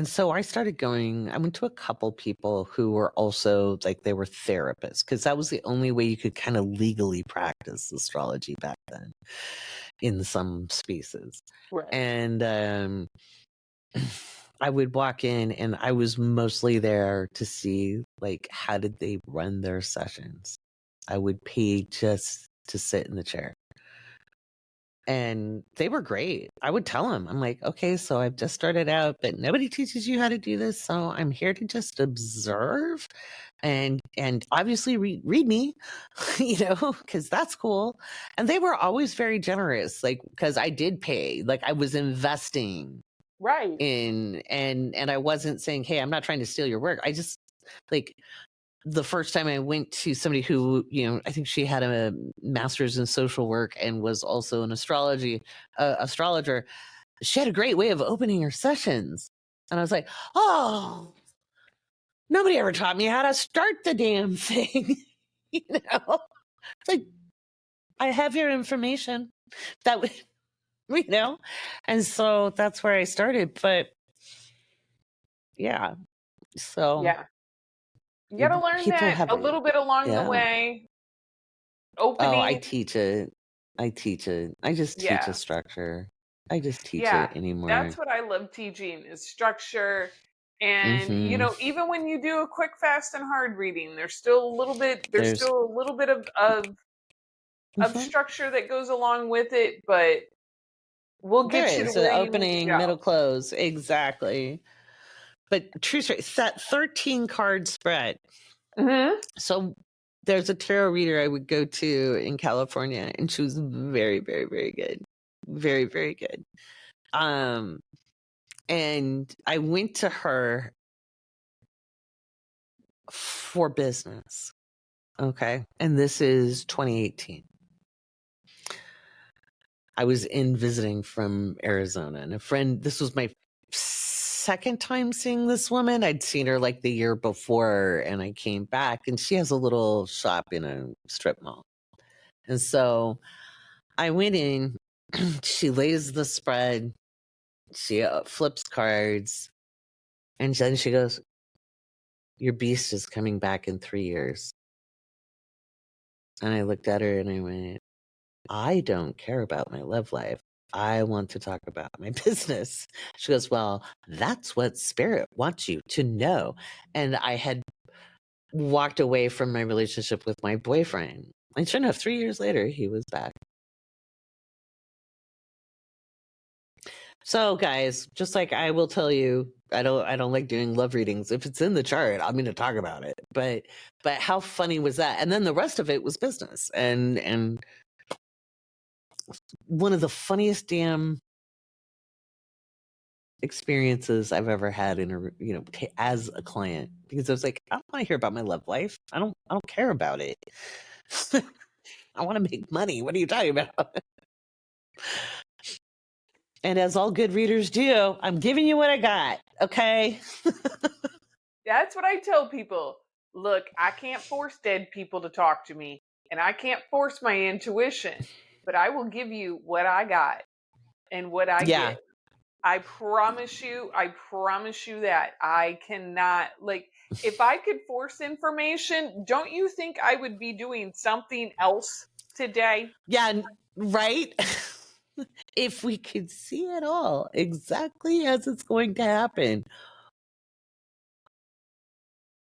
so I went to a couple people who were also like, they were therapists, because that was the only way you could kind of legally practice astrology back then in some spaces. Right. And I would walk in, and I was mostly there to see, like, how did they run their sessions. I would pay just to sit in the chair. And they were great. I would tell them, I'm like, okay, so I've just started out, but nobody teaches you how to do this. So I'm here to just observe and obviously read me, because that's cool. And they were always very generous, like, because I did pay, like, I was investing Right. in, and I wasn't saying, hey, I'm not trying to steal your work. I just, like, the first time I went to somebody who, I think she had a master's in social work and was also an astrologer. She had a great way of opening her sessions. And I was like, oh, nobody ever taught me how to start the damn thing. It's like, I have your information. That would, and so that's where I started. But yeah, so Yeah. You got to learn people that have a little bit along the yeah. way. Oh, I Opening. teach it. I just teach Yeah. a structure. I just teach Yeah. it anymore. That's what I love teaching, is structure. And Mhm. even when you do a quick, fast, and hard reading, there's still a little bit There's of Mhm. structure that goes along with it, but we'll There get you to is where an you need to opening, go. middle, close. Exactly. But true story, it's that 13 card spread. Mm-hmm. So there's a tarot reader I would go to in California, and she was very, very, very good. Very, very good. And I went to her for business. Okay. And this is 2018. I was in visiting from Arizona, and a friend, this was my second time seeing this woman. I'd seen her like the year before, and I came back, and she has a little shop in a strip mall. And so I went in, she lays the spread, she flips cards, and then she goes, your beast is coming back in 3 years. And I looked at her and I went, I don't care about my love life. I want to talk about my business. She goes, well, that's what spirit wants you to know. And I had walked away from my relationship with my boyfriend. And sure enough, 3 years later, he was back. So guys, just like I will tell you, I don't like doing love readings. If it's in the chart, I'm going to talk about it. But how funny was that? And then the rest of it was business. And one of the funniest damn experiences I've ever had in as a client, because I was like, I don't want to hear about my love life. I don't care about it. I want to make money. What are you talking about? And as all good readers do, I'm giving you what I got. Okay. That's what I tell people. Look, I can't force dead people to talk to me, and I can't force my intuition, but I will give you what I got and what I Yeah. get. I promise you that I cannot, like, if I could force information, don't you think I would be doing something else today? Yeah, right? If we could see it all exactly as it's going to happen,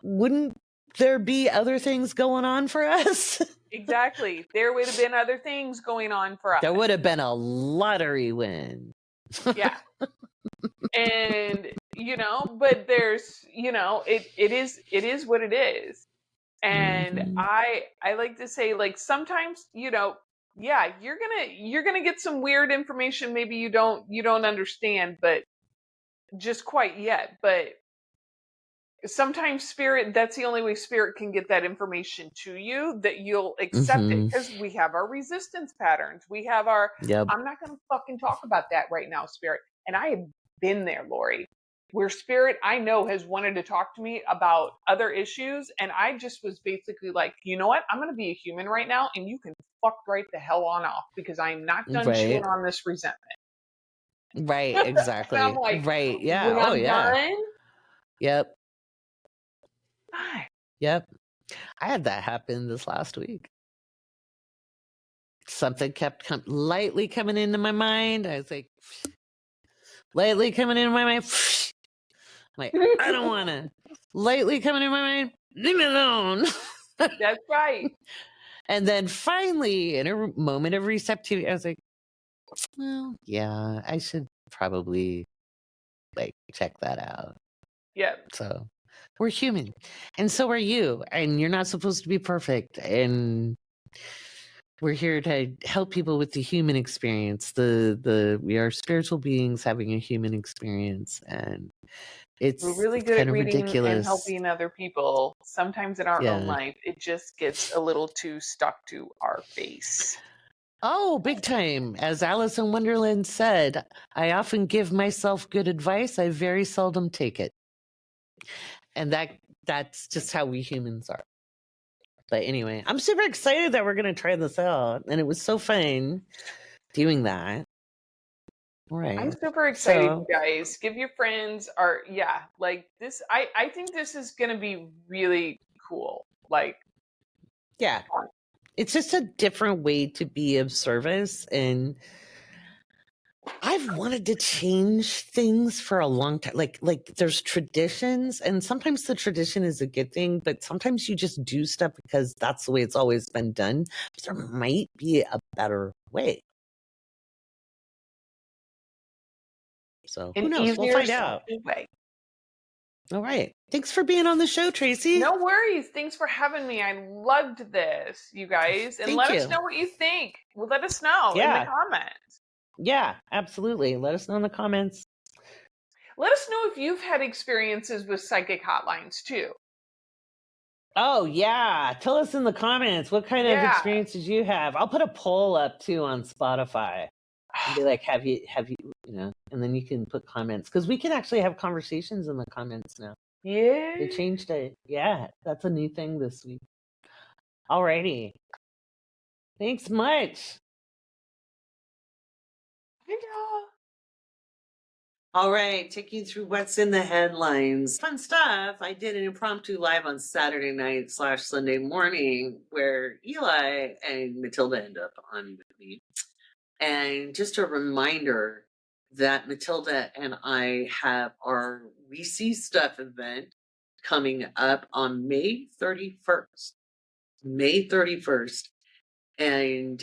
wouldn't there be other things going on for us? Exactly. There would have been other things going on for us. There would have been a lottery win. Yeah. And but there's it is what it is. And Mhm. I like to say, like, sometimes yeah, you're gonna get some weird information maybe you don't understand, but just quite yet. But sometimes spirit, that's the only way spirit can get that information to you, that you'll accept it, because we have our resistance patterns, we have our Yep. I'm not going to fucking talk about that right now, spirit. And I have been there, Laurie, where spirit, I know, has wanted to talk to me about other issues, and I just was basically like, you know what, I'm going to be a human right now, and you can fuck right the hell on off, because I'm not done chewing Right. on this resentment. Right, And exactly. I'm like, Right. Yeah. when Oh I'm yeah. done, Yep. fine. Yep. I had that happen this last week. Something kept lightly coming into my mind. I was like, lightly coming into my mind. I'm like, I don't want to. Lightly coming into my mind. Leave me alone. That's right. And then finally, in a moment of receptivity, I was like, well, yeah, I should probably check that out. Yep. So we're human, and so are you, and you're not supposed to be perfect. And we're here to help people with the human experience. We are spiritual beings having a human experience, and We're it's really good kind at of reading and ridiculous. helping other people. Sometimes in our own Yeah. life, it just gets a little too stuck to our face. Oh, big time. As Alice in Wonderland said, I often give myself good advice. I very seldom take it. And that's just how we humans are. But anyway, I'm super excited that we're going to try this out. And it was so fun doing that. Right. I'm super excited, you guys. Give your friends like this. I think this is going to be really cool. Like, yeah, it's just a different way to be of service. And I've wanted to change things for a long time. Like there's traditions, and sometimes the tradition is a good thing, but sometimes you just do stuff because that's the way it's always been done. But there might be a better way. So who knows? We'll find out. Way. All right. Thanks for being on the show, Tracy. No worries. Thanks for having me. I loved this, you guys. And let us know what you think. Well, let us know in the comments. Yeah, absolutely. Let us know in the comments. Let us know if you've had experiences with psychic hotlines too. Oh, yeah. Tell us in the comments what kind of experiences you have. I'll put a poll up too on Spotify. And be like, have you, and then you can put comments, because we can actually have conversations in the comments now. Yeah. They changed it. Yeah, that's a new thing this week. Alrighty. Thanks much. All right, taking you through what's in the headlines. Fun stuff. I did an impromptu live on Saturday night / Sunday morning where Eli and Matilda end up on with me. And just a reminder that Matilda and I have our We See Stuff event coming up on May 31st. May 31st. And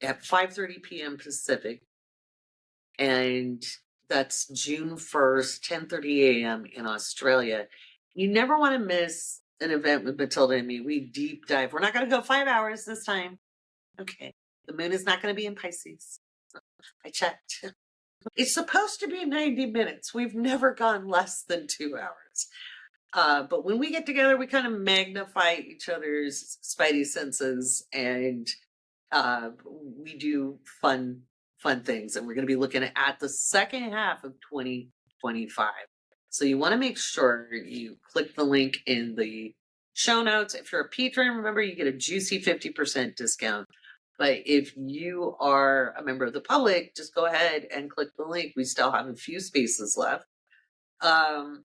at 5:30 p.m. Pacific. And That's June 1st, 10:30 a.m. in Australia. You never want to miss an event with Matilda and me. We deep dive. We're not going to go 5 hours this time. Okay. The moon is not going to be in Pisces. I checked. It's supposed to be 90 minutes. We've never gone less than 2 hours. But when we get together, we kind of magnify each other's spidey senses, and we do fun things. And we're going to be looking at the second half of 2025. So you want to make sure you click the link in the show notes. If you're a patron, remember you get a juicy 50% discount. But if you are a member of the public, just go ahead and click the link. We still have a few spaces left. And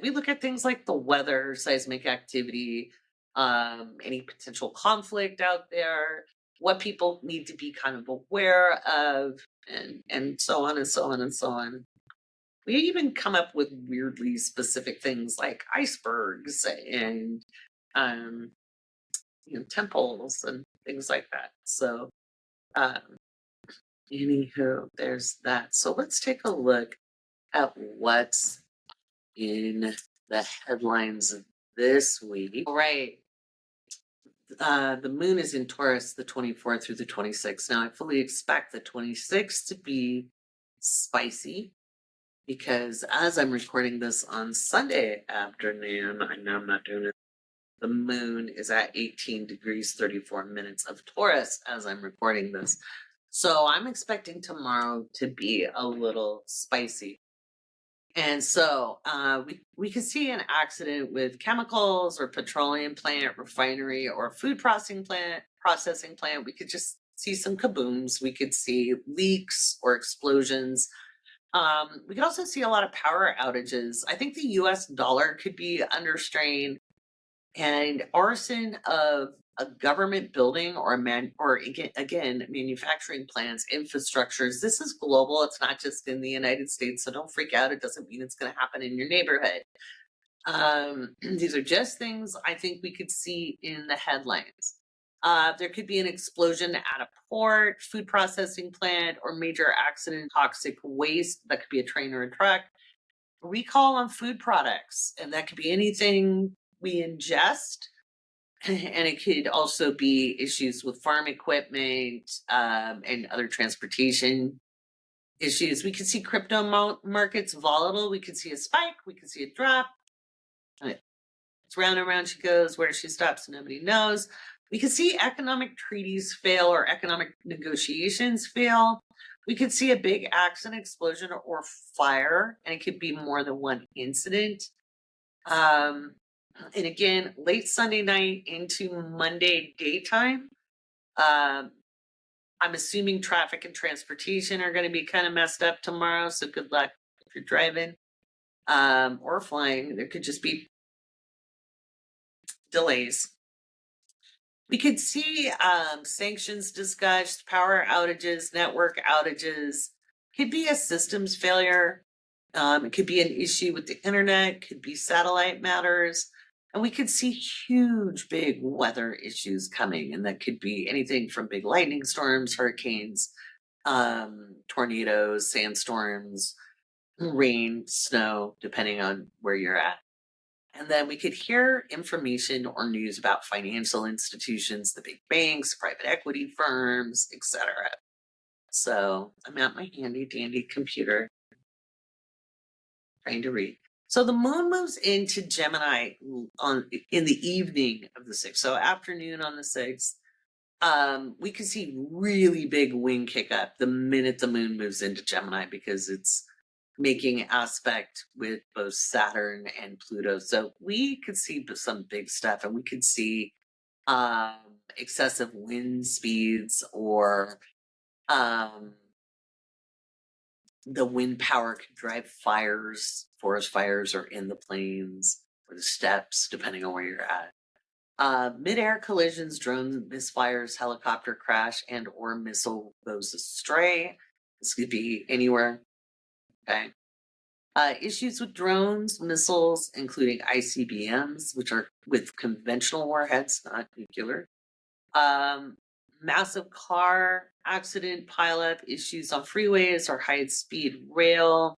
we look at things like the weather, seismic activity, any potential conflict out there, what people need to be kind of aware of, and so on and so on and so on. We even come up with weirdly specific things like icebergs and temples and things like that. So anywho, there's that. So let's take a look at what's in the headlines this week. All right. The moon is in Taurus the 24th through the 26th. Now, I fully expect the 26th to be spicy because as I'm recording this on Sunday afternoon, I know I'm not doing it. The moon is at 18 degrees 34 minutes of Taurus as I'm recording this. So I'm expecting tomorrow to be a little spicy. And so we could see an accident with chemicals or petroleum plant, refinery, or food processing plant. We could just see some kabooms. We could see leaks or explosions. We could also see a lot of power outages. I think the US dollar could be under strain, and arson of a government building or again manufacturing plants, infrastructures. This is global. It's not just in the United States, so don't freak out. It doesn't mean it's going to happen in your neighborhood. These are just things I think we could see in the headlines. There could be an explosion at a port, food processing plant, or major accident, toxic waste. That could be a train or a truck. Recall on food products, and that could be anything we ingest. And it could also be issues with farm equipment and other transportation issues. We could see crypto markets volatile. We could see a spike. We could see a drop. It's round and round she goes. Where she stops, nobody knows. We could see economic treaties fail or economic negotiations fail. We could see a big accident, explosion, or fire, and it could be more than one incident. And again, late Sunday night into Monday daytime. I'm assuming traffic and transportation are going to be kind of messed up tomorrow. So good luck if you're driving or flying. There could just be delays. We could see sanctions discussed, power outages, network outages. Could be a systems failure. It could be an issue with the internet. Could be satellite matters. And we could see huge, big weather issues coming. And that could be anything from big lightning storms, hurricanes, tornadoes, sandstorms, rain, snow, depending on where you're at. And then we could hear information or news about financial institutions, the big banks, private equity firms, etc. So I'm at my handy dandy computer trying to read. So the moon moves into Gemini in the evening of the 6th. So afternoon on the 6th. We could see really big wind kick up the minute the moon moves into Gemini because it's making aspect with both Saturn and Pluto. So we could see some big stuff, and we could see excessive wind speeds or the wind power could drive fires, forest fires, or in the plains or the steppes, depending on where you're at. Mid-air collisions, drone misfires, helicopter crash, and or missile goes astray. This could be anywhere. Okay. Issues with drones, missiles, including ICBMs, which are with conventional warheads, not nuclear. massive car accident pileup, issues on freeways or high-speed rail,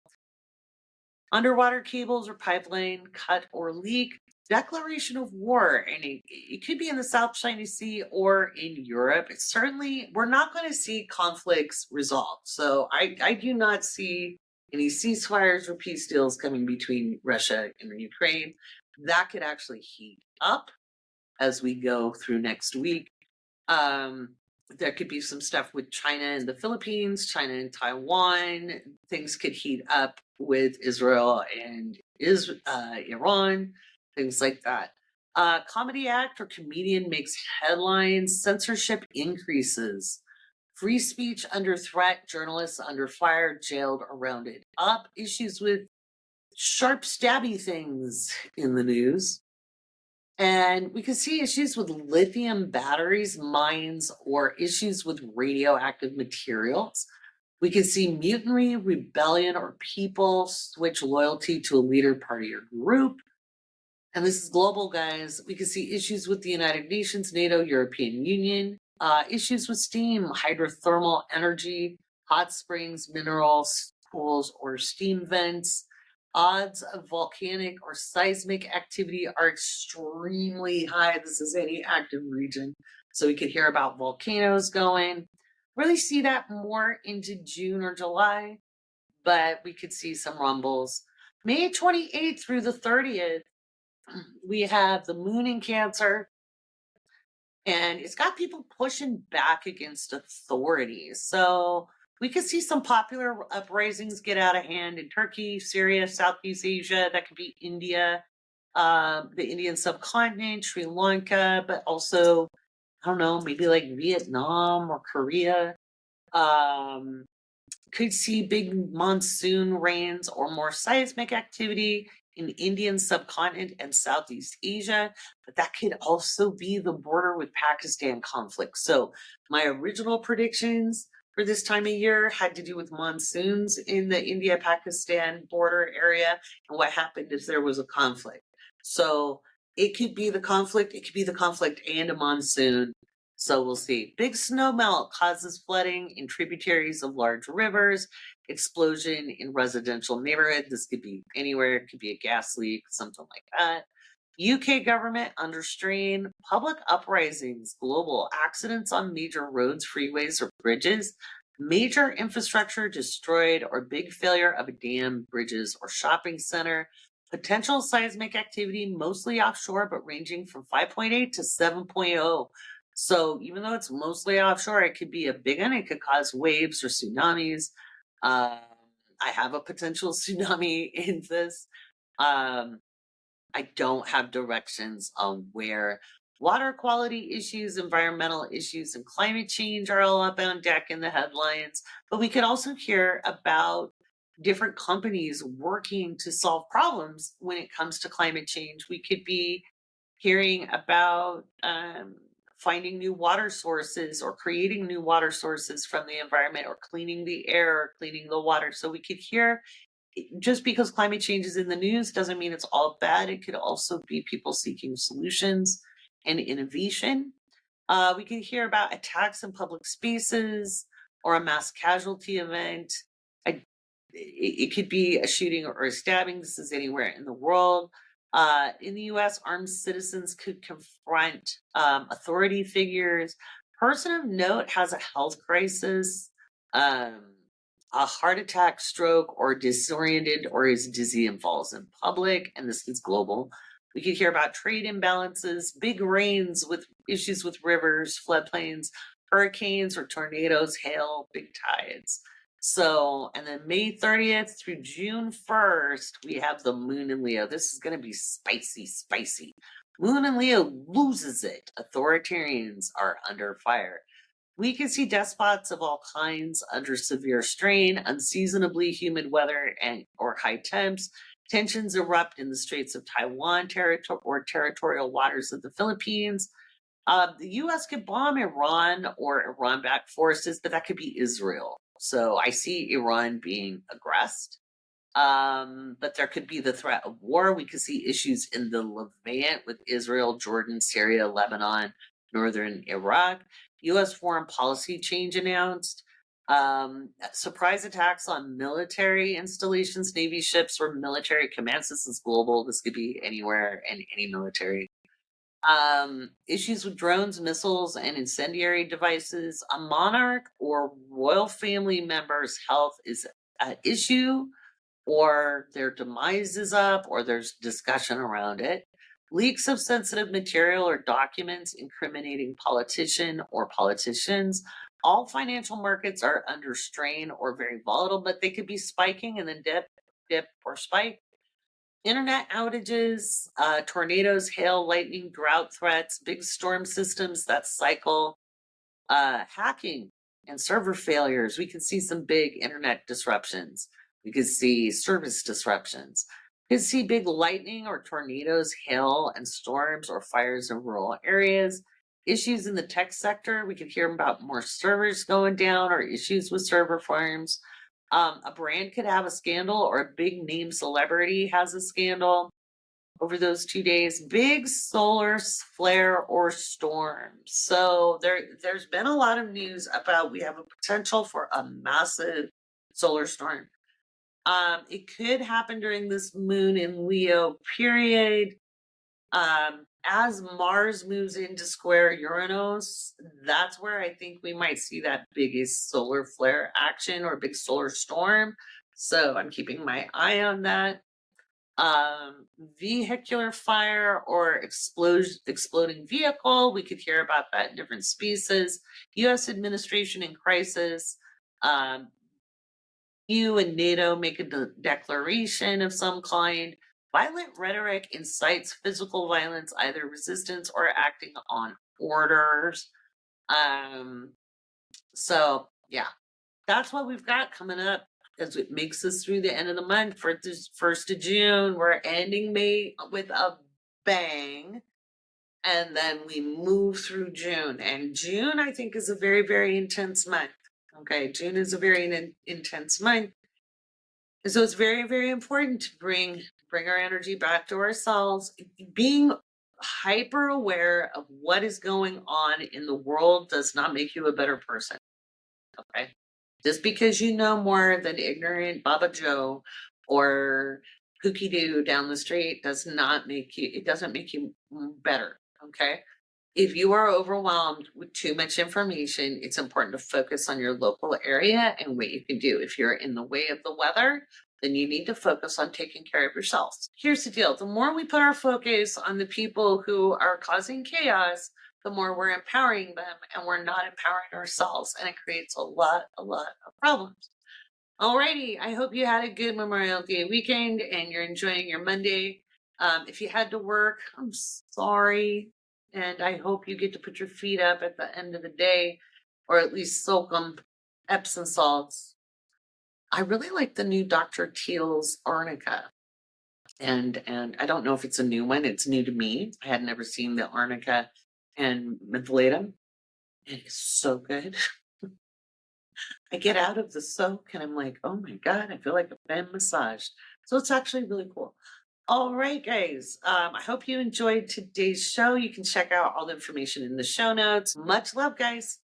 underwater cables or pipeline cut or leak, declaration of war, and it could be in the South China Sea or in Europe. It's certainly, we're not going to see conflicts resolved. So I do not see any ceasefires or peace deals coming between Russia and Ukraine. That could actually heat up as we go through next week. There could be some stuff with China and the Philippines, China and Taiwan. Things could heat up with Israel and Iran, things like that. Comedy act or comedian makes headlines, censorship increases. Free speech under threat, journalists under fire, jailed or rounded up. Issues with sharp, stabby things in the news. And we can see issues with lithium batteries, mines, or issues with radioactive materials. We can see mutiny, rebellion, or people switch loyalty to a leader, party, or group. And this is global, guys. We can see issues with the United Nations, NATO, European Union, issues with steam, hydrothermal energy, hot springs, minerals, pools, or steam vents. Odds of volcanic or seismic activity are extremely high. This is any active region. So we could hear about volcanoes going. Really see that more into June or July, but we could see some rumbles. May 28th through the 30th, we have the moon in Cancer, and it's got people pushing back against authorities. So we could see some popular uprisings get out of hand in Turkey, Syria, Southeast Asia. That could be India, the Indian subcontinent, Sri Lanka, but also, I don't know, maybe like Vietnam or Korea. Could see big monsoon rains or more seismic activity in Indian subcontinent and Southeast Asia, but that could also be the border with Pakistan conflict. So my original predictions for this time of year had to do with monsoons in the India-Pakistan border area and what happened if there was a conflict. So it could be the conflict, it could be the conflict and a monsoon. So we'll see. Big snow melt causes flooding in tributaries of large rivers, explosion in residential neighborhood. This could be anywhere. It could be a gas leak, something like that. UK government under strain, public uprisings, global accidents on major roads, freeways, or bridges, major infrastructure destroyed, or big failure of a dam, bridges, or shopping center. Potential seismic activity, mostly offshore, but ranging from 5.8 to 7.0. So even though it's mostly offshore, it could be a big one. It could cause waves or tsunamis. I have a potential tsunami in this. I don't have directions on where. Water quality issues, environmental issues, and climate change are all up on deck in the headlines. But we could also hear about different companies working to solve problems when it comes to climate change. We could be hearing about finding new water sources or creating new water sources from the environment, or cleaning the air, or cleaning the water. So we could hear, just because climate change is in the news doesn't mean it's all bad. It could also be people seeking solutions and innovation. We could hear about attacks in public spaces or a mass casualty event. It could be a shooting or a stabbing. This is anywhere in the world. In the US, armed citizens could confront authority figures. Person of note has a health crisis, a heart attack, stroke, or disoriented or is dizzy and falls in public, and this is global. We could hear about trade imbalances, big rains with issues with rivers, floodplains, hurricanes or tornadoes, hail, big tides. So, and then May 30th through June 1st, we have the moon in Leo. This is going to be spicy, spicy. Moon in Leo loses it. Authoritarians are under fire. We can see despots of all kinds under severe strain, unseasonably humid weather or high temps. Tensions erupt in the Straits of Taiwan or territorial waters of the Philippines. The U.S. could bomb Iran or Iran-backed forces, but that could be Israel. So I see Iran being aggressed. But there could be the threat of war. We could see issues in the Levant with Israel, Jordan, Syria, Lebanon, northern Iraq. U.S. foreign policy change announced. Surprise attacks on military installations, Navy ships, or military commands. This is global. This could be anywhere and any military. Issues with drones, missiles, and incendiary devices. A monarch or royal family member's health is at issue, or their demise is up, or there's discussion around it. Leaks of sensitive material or documents incriminating politician or politicians. All financial markets are under strain or very volatile, but they could be spiking and then dip, or spike. Internet outages, tornadoes, hail, lightning, drought threats, big storm systems that cycle, hacking and server failures. We can see some big internet disruptions. We could see service disruptions. We could see big lightning or tornadoes, hail and storms, or fires in rural areas. Issues in the tech sector. We could hear about more servers going down or issues with server farms. A brand could have a scandal, or a big name celebrity has a scandal over those 2 days. Big solar flare or storm. So there's been a lot of news about we have a potential for a massive solar storm. It could happen during this moon in Leo period. As Mars moves into square Uranus, that's where I think we might see that biggest solar flare action or big solar storm. So I'm keeping my eye on that. Vehicular fire or exploding vehicle. We could hear about that in different species. U.S. administration in crisis. EU and NATO make a declaration of some kind. Violent rhetoric incites physical violence, either resistance or acting on orders. So yeah, that's what we've got coming up, as it makes us through the end of the month. For this 1st of June, we're ending May with a bang, and then we move through June. And June, I think, is a very, very intense month. Okay, June is a very intense month. And so it's very, very important to bring our energy back to ourselves. Being hyper aware of what is going on in the world does not make you a better person. Okay. Just because you know more than ignorant Baba Joe or Pookie Doo down the street doesn't make you better. Okay. If you are overwhelmed with too much information, it's important to focus on your local area and what you can do. If you're in the way of the weather, then you need to focus on taking care of yourself. Here's the deal. The more we put our focus on the people who are causing chaos, the more we're empowering them, and we're not empowering ourselves. And it creates a lot of problems. Alrighty, I hope you had a good Memorial Day weekend and you're enjoying your Monday. If you had to work, I'm sorry. And I hope you get to put your feet up at the end of the day, or at least soak them, Epsom salts. I really like the new Dr. Teal's Arnica. And I don't know if it's a new one. It's new to me. I had never seen the Arnica and mentholatum. It is so good. I get out of the soak and I'm like, oh my God, I feel like I've been massaged. So it's actually really cool. All right, guys. I hope you enjoyed today's show. You can check out all the information in the show notes. Much love, guys.